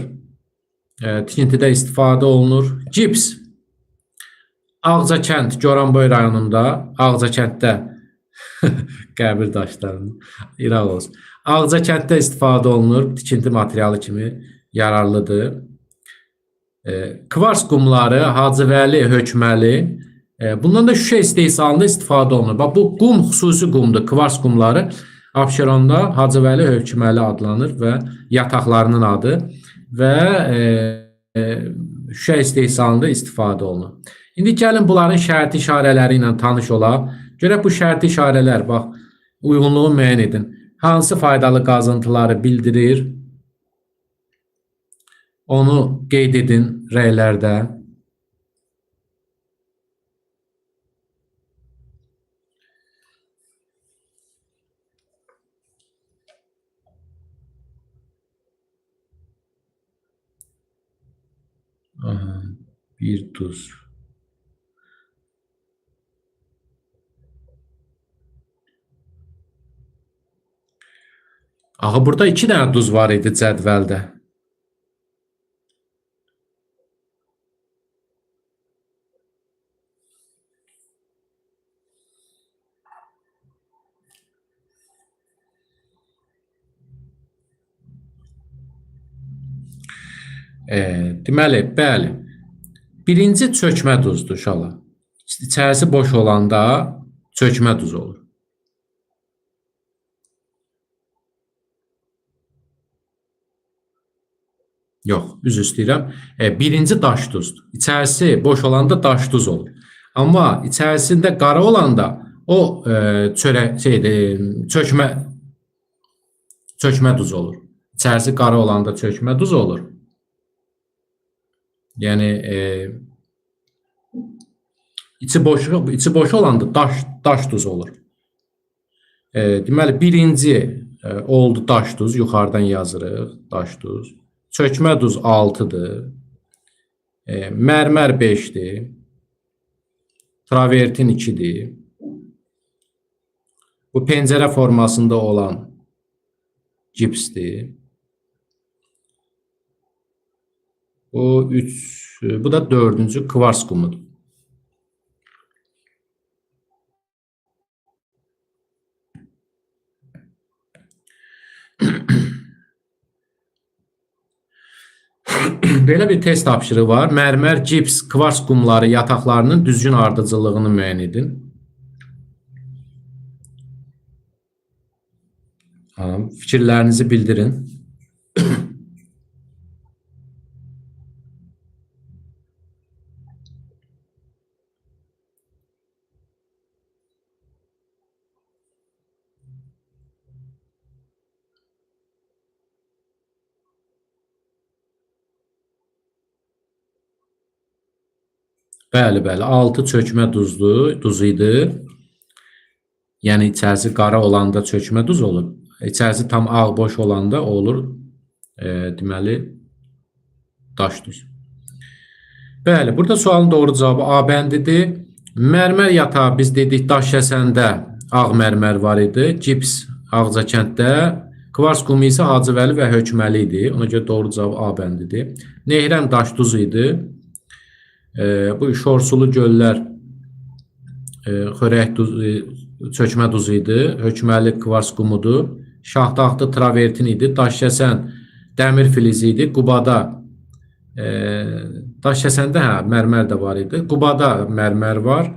Tikintidə istifadə olunur. Gips. Ağcakənd, Goranboy rayonunda, Ağcakənddə qəbir daşlarının iraq olsun. Ağcakənddə istifadə olunur. Tikinti materialı kimi yararlıdır. Kvars qumları, Hacıvəli, Hökməli. Bundan da şüşə istehsalında istifadə olunur. Bax, bu qum xüsusi qumdur. Kvars qumları Abşeronda Hacıvəli, Hökməli adlanır və yataqlarının adı və şüşə istehsalında istifadə olunur. İndi gəlin bunların şərti işarələri ilə tanış olaq. Görək bu şərti işarələr, bax, uyğunluğu müəyyən edin. Hansı faydalı qazıntıları bildirir? Onu qeyd edin rəylərdə. Aha, bir tuz. Aha, burada 2 dənə duz var idi cədvəldə. Deməli, bəli. Birinci çökmə duzdur uşaqlar. İçərisi boş olanda çökmə duz olur. Yox, üzr istəyirəm. Birinci daş duzdur. İçərisi boş olanda daş duz olur. Amma içərisində qara olanda o çökmə duz olur. İçərisi qara olanda çökmə duz olur. Yəni içi boş olanda daş duz olur. Deməli birinci oldu daş duz, yuxarıdan yazırıq, daş duz. Çökmə duz 6-dır. Mərmər 5-dir. Travertin 2-dir. Bu pəncərə formasında olan gipsdir. Bu da 4-cü kvars qumudur. Belə bir test tapşırığı var. Mərmər, gips, kvars qumları yataqlarının düzgün ardıcıllığını müəyyən edin. Fikirlərinizi bildirin. Bəli, bəli. Altı çökmə duz idi. Yəni içərisi qara olanda çökmə duz olur. İçərisi tam ağ boş olanda olur deməli daş duz. Bəli, burada sualın doğru cavabı A bəndidir. Mərmər yatağı biz dedik Daşkəsəndə ağ mərmər var idi. Cips Ağcakənddə, Kvars qumu isə Hacıvəli və Hökməli idi. Ona görə doğru cavab A bəndidir. Nehrəm daş duz idi. Bu şorsulu göllər xörək duz, çökmə duzu idi. Hökməli kvars qumudur. Şahdağdı travertin idi. Daşkəsən dəmir filizi idi. Qubada Daşkəsəndə mərmər də var idi. Qubada mərmər var.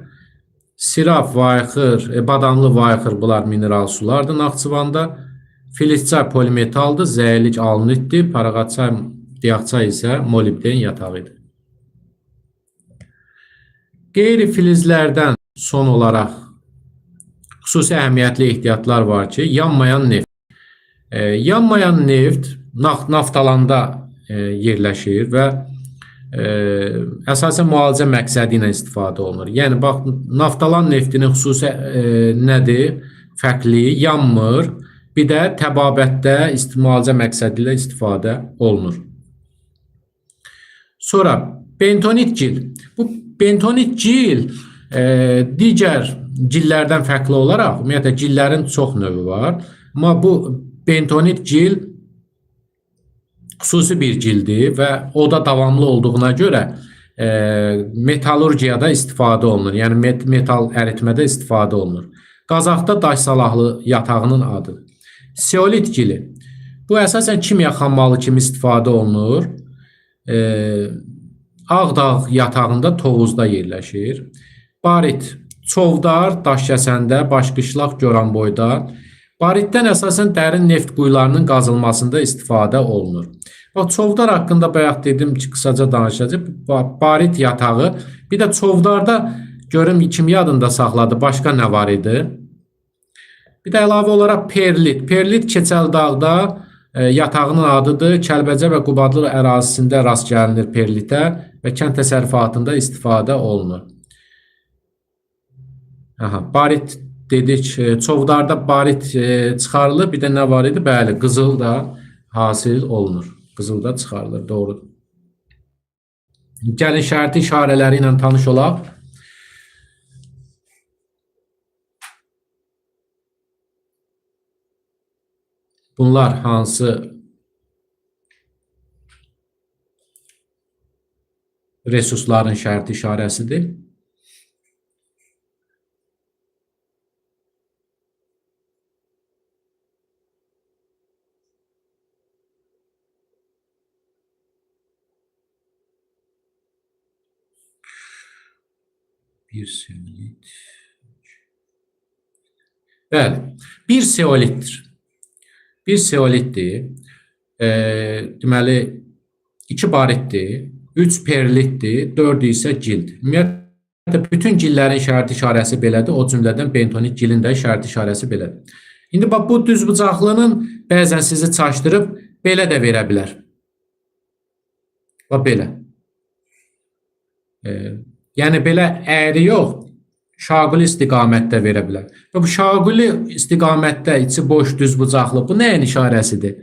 Siraf, vayxır, badamlı vayxır bunlar mineral sulardır Naxçıvanda. Filizçay polimetaldır, zəyirlik alnitdir. Paraqatçay, diaqçay isə molibden yatağı idi. Qeyri-filizlərdən son olaraq xüsusi əhəmiyyətli ehtiyatlar var ki, yanmayan neft. Yanmayan neft naftalanda yerləşir və əsasən müalicə məqsədi ilə istifadə olunur. Yəni, bax, naftalan neftinin xüsusi nədir? Fərqli, yanmır, bir də təbabətdə müalicə məqsədi ilə istifadə olunur. Sonra, bentonit gil. Bu bentonit gil digər gillərdən fərqli olaraq, ümumiyyətlə gillərin çox növü var. Amma bu bentonit gil xüsusi bir gildir və o da davamlı olduğuna görə metallurgiyada istifadə olunur. Yəni metal əritmədə istifadə olunur. Qazaxda daş salahlı yatağının adı. Seolit gili. Bu əsasən kimya xammalı kimi istifadə olunur. Ağdağ yatağında Tovuzda yerləşir. Barit, Çovdar, Daşkəsəndə, Başqışlaq, Goranboyda. Baritdən əsasən dərin neft quyularının qazılmasında istifadə olunur. Bax, Çovdar haqqında bayaq dedim ki, qısaca danışacaq. Barit yatağı, bir də Çovdarda görüm kim yadında saxladı, başqa nə var idi? Bir də əlavə olaraq perlit. Perlit Keçəldağda yatağının adıdır. Kəlbəcər və Qubadlı ərazisində rast gəlinir perlitə və kənd təsərrüfatında istifadə olunur. Barit dedik, Çovdarda barit çıxarılır. Bir də nə var idi? Bəli, qızıl da hasil olunur. Qızıl da çıxarılır, doğrudur. Gəlin şərti işarələri ilə tanış olaq. Bunlar hansı resursların şərti işarəsidir? Bir seolit. Bəli, bir seolitdir. Bir seolitdir. Deməli, 2 baritdir, 3 perlitdir, 4 isə gild. Ümumiyyətlə, bütün gillərin şərti işarəsi belədir, o cümlədən bentonit gilin də şərti işarəsi belədir. İndi bax, bu düzbucaqlının bəzən sizi çaşdırıb belə də verə bilər. Bax, belə. Yəni, belə əyri yox, şaquli istiqamətdə verə bilər. Və bu şaquli istiqamətdə içi boş düzbucaqlı, bu nəyin işarəsidir?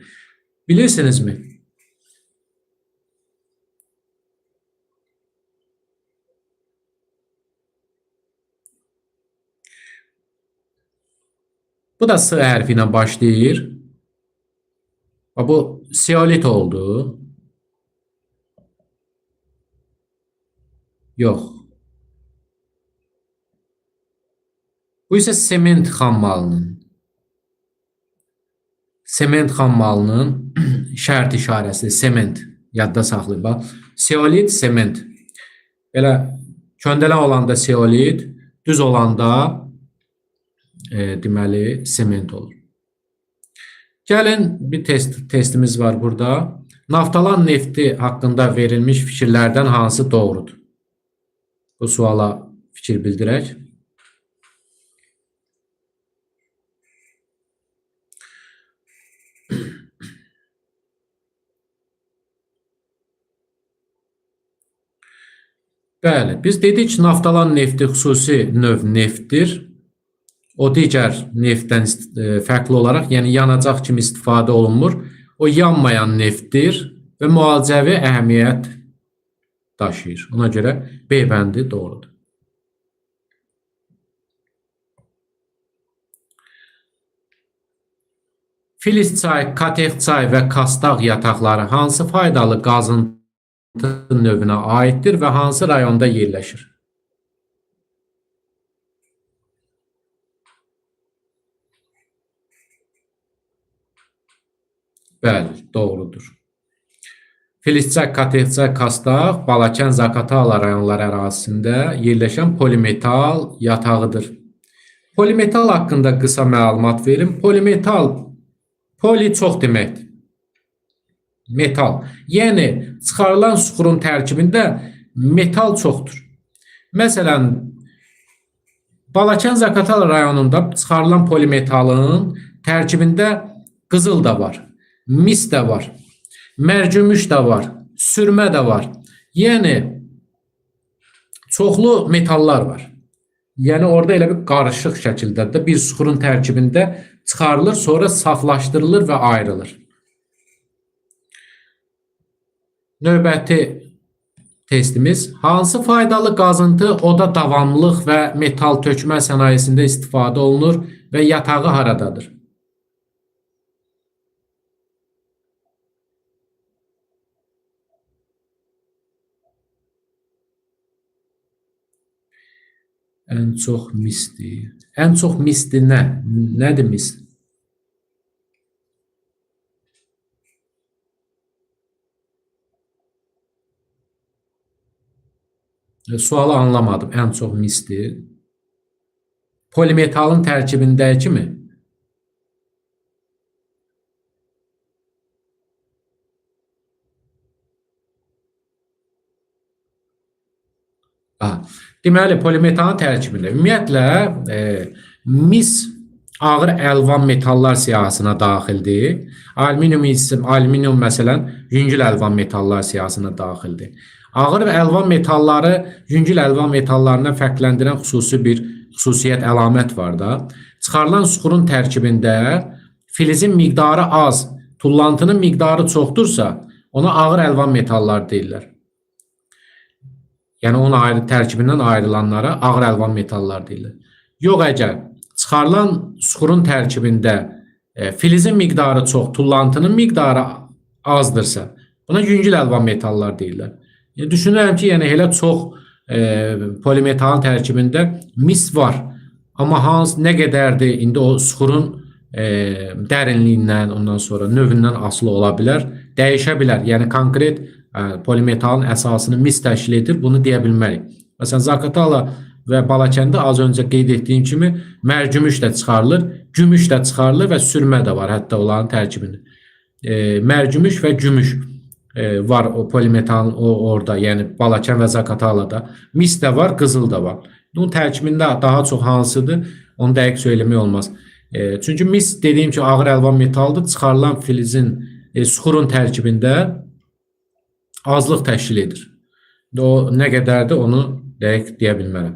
Bilirsinizmi? Bu da S hərfi ilə başlayır. Bu seolit oldu. Yox. Bu isə sement xammalının. Sement xammalının şərt işarəsi, sement. Yadda saxlayın, bax. Seolit, sement. Belə köndələn olanda seolit, düz olanda deməli sement olur. Gəlin, bir testimiz var burada. Naftalan nefti haqqında verilmiş fikirlərdən hansı doğrudur? Bu suala fikir bildirək. Bəli, biz dedik ki, naftalan nefti xüsusi növ neftdir. O digər neftdən fərqli olaraq, yəni yanacaq kimi istifadə olunmur. O yanmayan neftdir və müalicəvi əhəmiyyət daşıyır. Ona görə B bəndi doğrudur. Filiz çay, Katex çay və Kastaq yataqları hansı faydalı qazıntı növünə aiddir və hansı rayonda yerləşir? Bəli, doğrudur. Filizçay, Katexçay, Kastaq, Balakən, Zaqatala rayonları ərazisində yerləşən polimetal yatağıdır. Polimetal haqqında qısa məlumat verim. Poli çox deməkdir. Metal. Yəni, çıxarılan suxurun tərkibində metal çoxdur. Məsələn, Balakən, Zaqatala rayonunda çıxarılan polimetalın tərkibində qızıl da var, mis də var, mərcümüş də var, sürmə də var. Yəni, çoxlu metallar var. Yəni, orada elə bir qarışıq şəkildə də bir suxurun tərkibində çıxarılır, sonra saflaşdırılır və ayrılır. Növbəti testimiz. Hansı faydalı qazıntı oda davamlılıq və metal tökmə sənayesində istifadə olunur və yatağı haradadır? Ən çox misdir. Ən çox misdir nə? Nədir mis? Sualı anlamadım. Ən çox misdir. Polimetalın tərkibindəki mi? Deməli, polimetalın tərkibində ümumiyyətlə mis ağır əlvan metallar siyahısına daxildir. Alüminium məsələn yüngül əlvan metallar siyahısına daxildir. Ağır və əlvan metalları yüngül əlvan metallarından fərqləndirən xüsusiyyət əlamət var da. Çıxarılan suxurun tərkibində filizin miqdarı az, tullantının miqdarı çoxdursa, ona ağır əlvan metallar deyirlər. Yəni, onun tərkibindən ayrılanlara ağır əlvan metallar deyilir. Yox, əgər çıxarılan suxurun tərkibində filizin miqdarı çox, tullantının miqdarı azdırsa, buna yüngül əlvan metallar deyirlər. Düşünürəm ki, yəni elə çox polimetalın tərkibində mis var. Amma nə qədərdir, indi o suxurun dərinliyindən, ondan sonra növündən asılı ola bilər, dəyişə bilər. Yəni, konkret polimetalın əsasını mis təşkil edir, bunu deyə bilmərik. Məsələn, Zaqatala və Balakəndə az öncə qeyd etdiyim kimi mərcümüş də çıxarılır, gümüş də çıxarılır və sürmə də var hətta onların tərkibində. Mərcümüş və gümüş var o polimetalın orada, yəni Balakən və Zaqatalada. Mis də var, qızıl da var. Bunun tərkibində daha çox hansıdır, onu dəqiq söyləmək olmaz. Çünki mis dediyim ki, ağır əlvan metaldır, çıxarılan filizin suxurun tərkibində azlıq təşkil edir. O nə qədərdir, onu dəqiq deyə bilmərəm.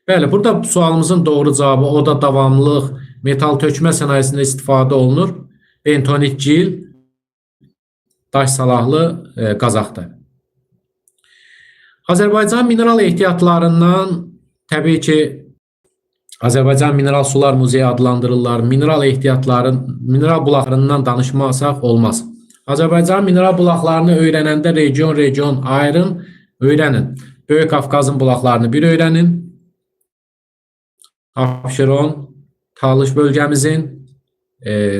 Bəli, burada sualımızın doğru cavabı oda davamlılıq, metal tökmə sənayesində istifadə olunur. Bentonik gil, daş salahlı qazaqdır. Azərbaycan mineral ehtiyatlarından təbii ki, Azərbaycan Mineral Sular Muzeyi adlandırırlar. Mineral bulaqlarından danışmasaq olmaz. Azərbaycan mineral bulaqlarını öyrənəndə region ayırın, öyrənin. Böyük Qafqazın bulaqlarını bir öyrənin. Abşeron, Talış bölgəmizin,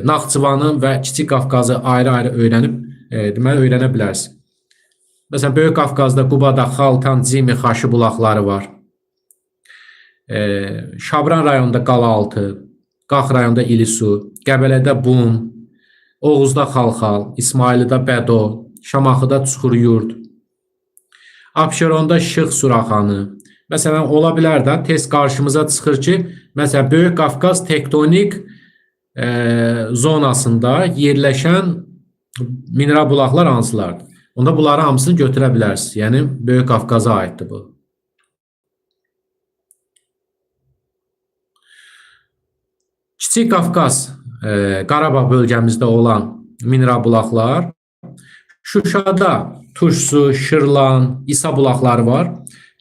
Naxçıvanın və Kiçik Qafqazı ayrı-ayrı öyrənə bilərsiniz. Məsələn, Böyük Qafqazda Qubada, Xaltan, Cimi, Xaşı bulaqları var. Şabran rayonunda Qalaltı, Qax rayonunda İlisu, Qəbələdə Bum, Oğuzda Xalxal, İsmailidə Bədo, Şamaxıda Çuxuryurd, Abşeronda Şıx Suraxanı. Məsələn, ola bilər də tez qarşımıza çıxır ki, məsələn, Böyük Qafqaz tektonik zonasında yerləşən mineral bulaqlar hansılardır? Onda bunları hamısını götürə bilərsiniz. Yəni, Böyük Qafqaza aiddir bu. Kiçik Qafqaz, Qarabağ bölgəmizdə olan mineral bulaqlar, Şuşada Turşsu, Şırlan, İsa bulaqları var.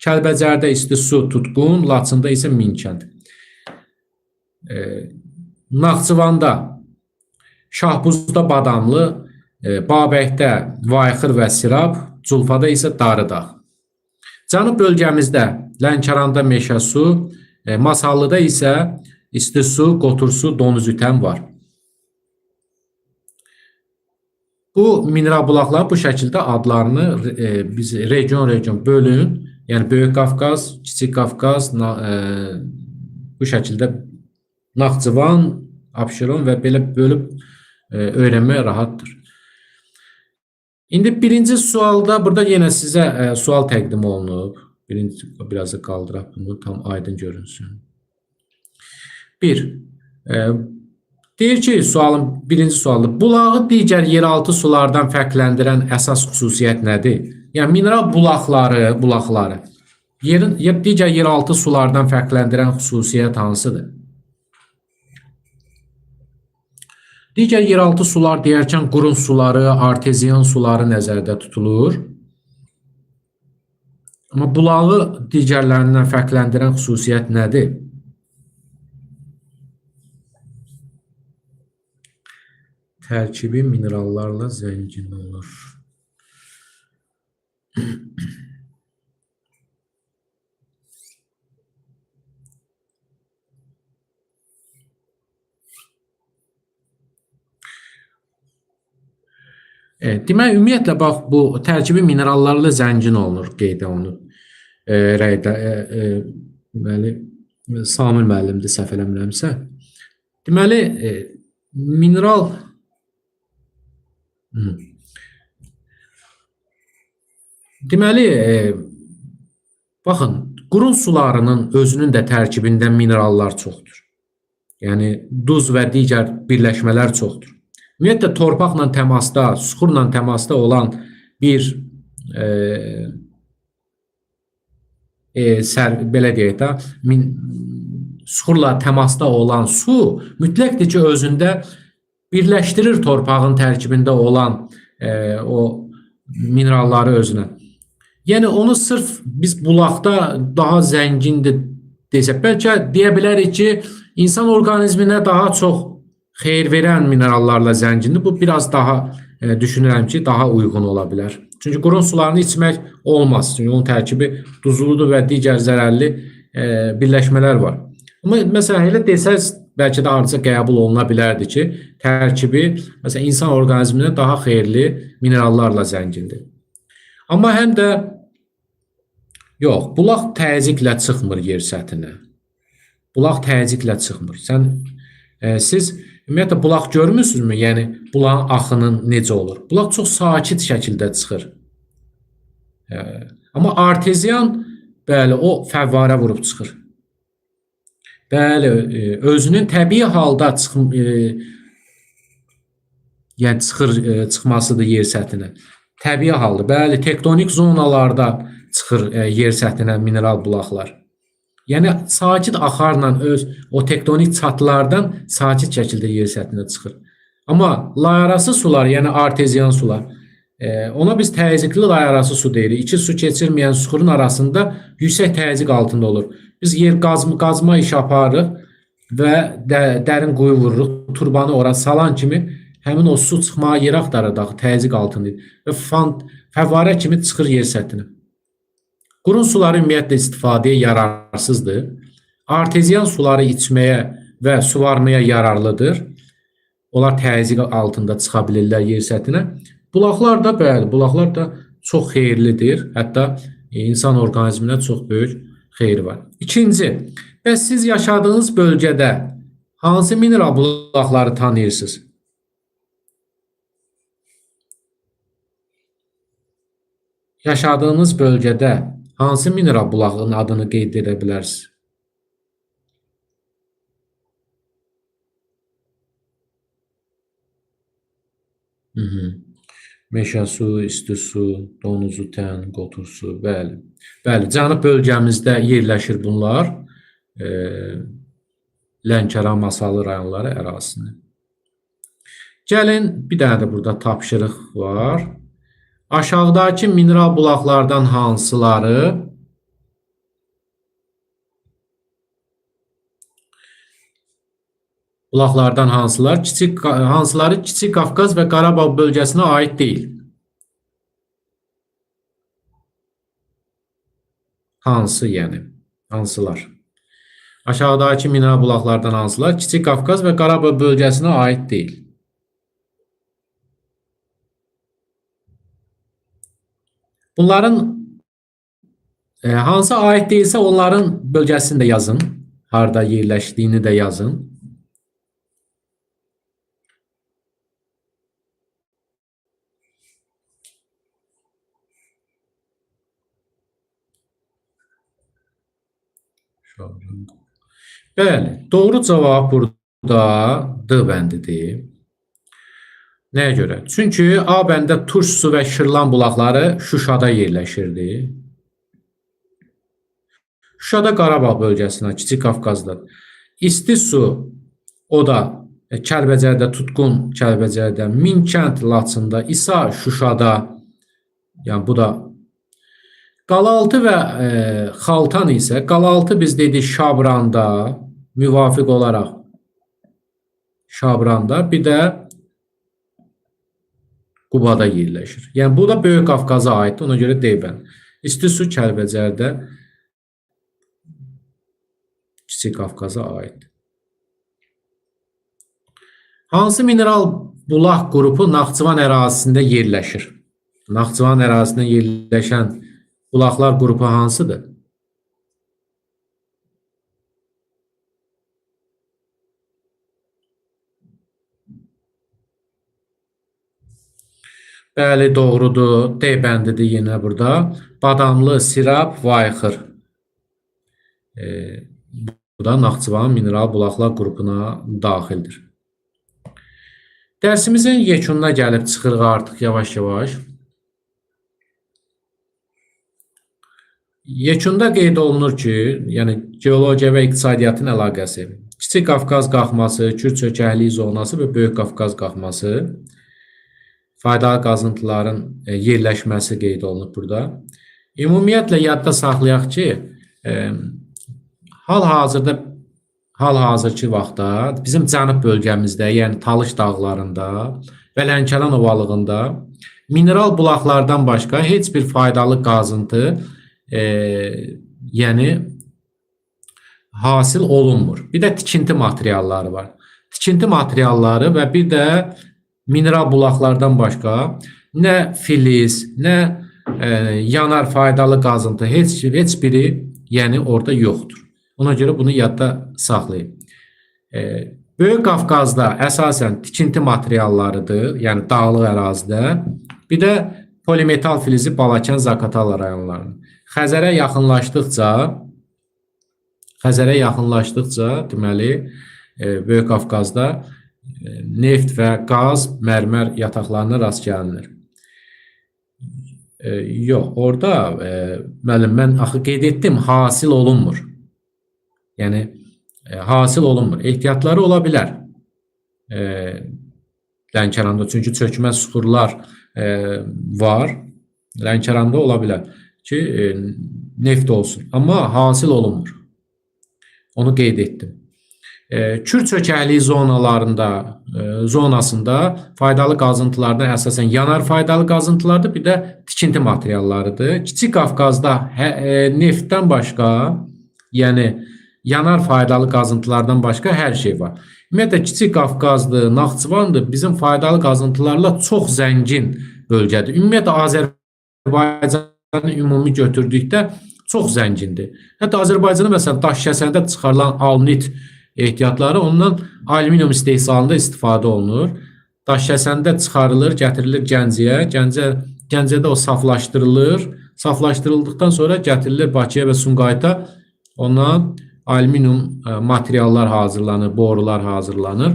Kəlbəcərdə İstisu, Tutqun, Laçında isə Minkənd. Naxçıvanda Şahbuzda Badamlı, Babəkdə Vayxır və Sirab, Culfada isə Darıdağ. Cənub bölgəmizdə Lənkəranda Meşəsu, Masallıda isə İstisu, Qotursu, Donuzütən var. Bu mineral bulaqlar bu şəkildə adlarını biz region bölün. Yəni Böyük Qafqaz, Kiçik Qafqaz, bu şəkildə Naxçıvan, Abşeron və belə bölüb öyrənmək rahatdır. İndi birinci sualda burada yenə sizə sual təqdim olunub. Biraz da qaldıraq bunu, tam aydın görünsün. 1. Deyir ki, birinci sualda bulağı digər yeraltı sulardan fərqləndirən əsas xüsusiyyət nədir? Yəni mineral bulaqları digər yeraltı sulardan fərqləndirən xüsusiyyət hansıdır? Digər yeraltı sular deyərkən qurun suları, arteziyan suları nəzərdə tutulur. Amma bulağı digərlərindən fərqləndirən xüsusiyyət nədir? Tərkibi minerallarla zəngin olur. Demək, ümumiyyətlə, bax, bu tərkibi minerallarla zəngin olunur, qeydə olunur. Rəydə, deməli, Samir müəllimdir, səhv eləmirəmsə. Deməli, mineral baxın, qurun sularının özünün də tərkibində minerallar çoxdur. Yəni, duz və digər birləşmələr çoxdur. Ümumiyyətlə, torpaqla təmasda, suxurla təmasda olan bir belə deyək də, suxurla təmasda olan su mütləqdir ki, özündə birləşdirir torpağın tərkibində olan o mineralları özünə. Yəni, onu sırf biz bulaqda daha zəngindir desək, bəlkə deyə bilərik ki, insan orqanizminə daha çox xeyir verən minerallarla zəngindir. Bu, biraz daha düşünürəm ki, daha uyğun ola bilər. Çünki qurun sularını içmək olmaz. Çünki onun tərkibi duzludur və digər zərərli birləşmələr var. Amma məsələn, elə desəz, bəlkə də artıq qəbul oluna bilərdi ki, tərkibi məsələn, insan orqanizminə daha xeyirli minerallarla zəngindir. Amma həm də yox, bulaq təzyiqlə çıxmır yer səthinə. Bulaq təzyiqlə çıxmır. Siz ümumiyyətlə bulaq görmürsünüzmü? Yəni bulağın axının necə olur? Bulaq çox sakit şəkildə çıxır. Amma arteziyan, bəli, o fəvvarə vurub çıxır. Bəli, özünün təbii halda çıxmasıdır yer səthinə. Təbii halda, bəli, tektonik zonalarda çıxır yer səthinə mineral bulaqlar. Yəni, sakit axarla o tektonik çatlardan sakit şəkildə yer səthinə çıxır. Amma layarası sular, yəni arteziyan sular, ona biz təzyiqli layarası su deyirik. İki su keçirməyən suxurun arasında yüksək təzyiq altında olur. Biz yer qazma işi aparırıq və dərin quyu vururuq. Turbanı ora salan kimi həmin o su çıxmağa yer axtarırıq, təzyiq altındayıq. Və fəvvarə kimi çıxır yer səthinə. Qurun suları ümumiyyətlə istifadəyə yararsızdır. Arteziyan suları içməyə və suvarmaya yararlıdır. Onlar təzyiq altında çıxa bilirlər yer səthinə. Bulaqlar da, bəli, bulaqlar da çox xeyirlidir. Hətta insan orqanizminə çox böyük xeyri var. İkinci, bəs siz yaşadığınız bölgədə hansı mineral bulaqları tanıyırsınız? Yaşadığınız bölgədə hansı mineral bulağının adını qeyd edə bilərsiniz? Meşəsu, İstisu, Donuzütən, Qotursu, bəli. Bəli, cənub bölgəmizdə yerləşir bunlar. Lənkəran, Masallı rayonları ərazisini. Gəlin, bir dənə də burada tapşırıq var. Aşağıdakı mineral bulaqlardan hansıları Kiçik Qafqaz və Qarabağ bölgəsinə aid deyil? Hansı yəni? Hansılar? Aşağıdakı mineral bulaqlardan hansılar Kiçik Qafqaz və Qarabağ bölgəsinə aid deyil? Bunların hansı aid deyilsə onların bölgəsini də yazın. Harda yerləşdiyini də yazın. Bəli, doğru cavab burada D bəndidir. Nəyə görə? Çünki A bəndə Turş su və Şırlan bulaqları Şuşada yerləşirdi. Şuşada Qarabağ bölgəsinə, Kiçik Qafqazda. İsti su, o da Kəlbəcərdə, Tutqun Kəlbəcərdə, Minkənd Laçında, İsa Şuşada, yəni bu da Qalaltı və Xaltan isə, Qalaltı biz dedik Şabranda, müvafiq olaraq Şabranda, bir də Qubada yerləşir. Yəni bu da Böyük Qafqaza aiddir, ona görə deyibən. İsti su Kəlbəcərdə, Kiçik Qafqaza aiddir. Hansı mineral bulaq qrupu Naxçıvan ərazisində yerləşir? Naxçıvan ərazisində yerləşən bulaqlar qrupu hansıdır? Bəli, doğrudur. D bəndidir yenə burada. Badamlı, Sirab, Vayxır. Bu da Naxçıvan mineral bulaqlar qrupuna daxildir. Dərsimizin yekununa gəlib çıxırıq artıq yavaş-yavaş. Yekunda qeyd olunur ki, yəni geologiya və iqtisadiyyatın əlaqəsi, Kiçik Qafqaz qalxması, Kürd çökəklik zonası və Böyük Qafqaz qalxması, faydalı qazıntıların yerləşməsi qeyd olunub burada. Ümumiyyətlə yadda saxlayaq ki, hal-hazırki vaxtda bizim cənub bölgəmizdə, yəni Talış dağlarında və Lənkəran ovalığında mineral bulaqlardan başqa heç bir faydalı qazıntı yəni hasil olunmur. Bir də tikinti materialları var. Tikinti materialları və bir də mineral bulaqlardan başqa nə filiz, nə yanar faydalı qazıntı heç biri yəni orada yoxdur. Ona görə bunu yadda saxlayın. Böyük Qafqazda əsasən tikinti materiallarıdır, yəni dağlıq ərazidə. Bir də polimetal filizi Balakən, Zaqatala rayonlarının. Xəzərə yaxınlaşdıqca deməli Böyük Qafqazda neft və qaz, mərmər yataqlarına rast gəlinir. Yox, orada müəllim, mən axı qeyd etdim, hasil olunmur. Yəni hasil olunmur. Ehtiyatları ola bilər. Lənkəranda çünki çökmə süxurlar var. Lənkəranda ola bilər ki, neft olsun. Amma hasil olunmur. Onu qeyd etdim. Kürd çökəkliyi zonasında faydalı qazıntılardan əsasən yanar faydalı qazıntılardır, bir də tikinti materiallarıdır. Kiçik Qafqazda neftdən başqa, yəni yanar faydalı qazıntılardan başqa hər şey var. Ümumiyyətlə, Kiçik Qafqazdır, Naxçıvandır, bizim faydalı qazıntılarla çox zəngin bölgədir. Ümumiyyətlə, Azərbaycanı ümumi götürdükdə çox zəngindir. Hətta Azərbaycanda məsələn daş-kəsəndə çıxarılan alnit ehtiyatları ondan alüminium istehsalında istifadə olunur. Daş-kəsəndə çıxarılır, gətirilir Gəncəyə. Gəncədə o saflaşdırılır. Saflaşdırıldıqdan sonra gətirilir Bakıya və Sumqayıta. Ondan alüminium materiallar hazırlanır, borular hazırlanır.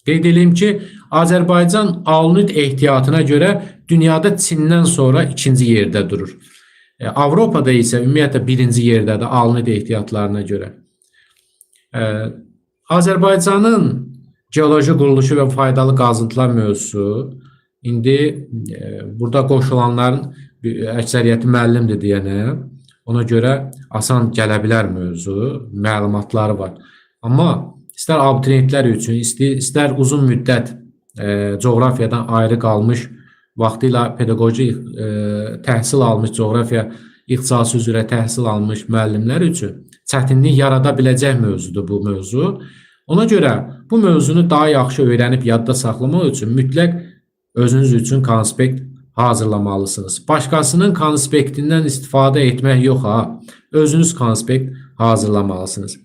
Qeyd edeyim ki, Azərbaycan alnit ehtiyatına görə dünyada Çindən sonra ikinci yerdə durur. Avropada isə ümumiyyətlə birinci yerdədir alnit ehtiyatlarına görə. E, Azərbaycanın geoloji quruluşu və faydalı qazıntılar mövzusu indi burada qoşulanların əksəriyyəti müəllimdir deyənə, ona görə asan gələ bilər mövzu, məlumatları var. Amma istər abituriyentlər üçün, istər uzun müddət coğrafiyadan ayrı qalmış, vaxtilə pedaqoji təhsil almış, coğrafiya ixtisası üzrə təhsil almış müəllimlər üçün çətinlik yarada biləcək mövzudur bu mövzu. Ona görə bu mövzunu daha yaxşı öyrənib yadda saxlamaq üçün mütləq özünüz üçün konspekt hazırlamalısınız. Başqasının konspektindən istifadə etmək yox ha, özünüz konspekt hazırlamalısınız.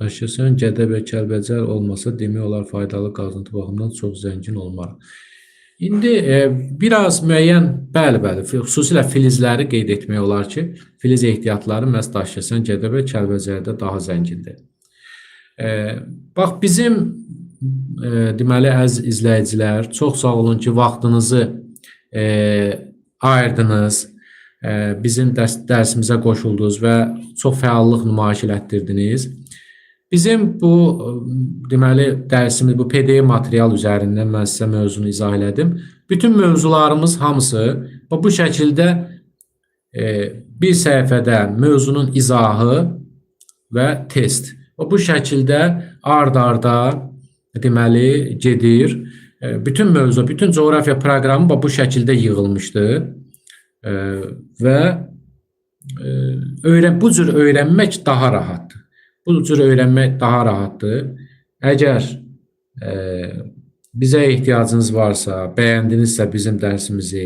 Daşkəsən, Gədəbəy, Kəlbəcər olmasa demək olar faydalı qazıntı baxımından çox zəngin olmarıq. İndi biraz müəyyən, bəli, xüsusilə filizləri qeyd etmək olar ki, filiz ehtiyatları məhz Daşkəsən, Gədəbəy, Kəlbəcərdə daha zəngindir. Bax, bizim deməli, əziz izləyicilər, çox sağ olun ki, vaxtınızı ayırdınız, bizim dərsimizə qoşuldunuz və çox fəallıq nümayiş elətdirdiniz. Bizim bu deməli dərsimiz, bu PDF material üzərindən mən sizə mövzunu izah elədim. Bütün mövzularımız hamısı bu şəkildə bir səhifədə mövzunun izahı və test. Bu şəkildə ard-arda deməli gedir. Bütün mövzu, bütün coğrafiya proqramı bu şəkildə yığılmışdır. Və bu cür öyrənmək daha rahatdır. Bu cür öyrənmək daha rahatdır. Əgər bizə ehtiyacınız varsa, bəyəndinizsə bizim dərsimizi,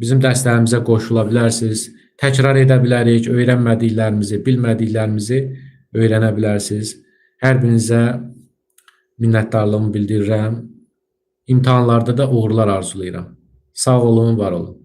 bizim dərslərimizə qoşula bilərsiniz. Təkrar edə bilərik, öyrənmədiklərimizi, bilmədiklərimizi öyrənə bilərsiniz. Hər birinizə minnətdarlığımı bildirirəm. İmtahanlarda da uğurlar arzulayıram. Sağ olun, var olun.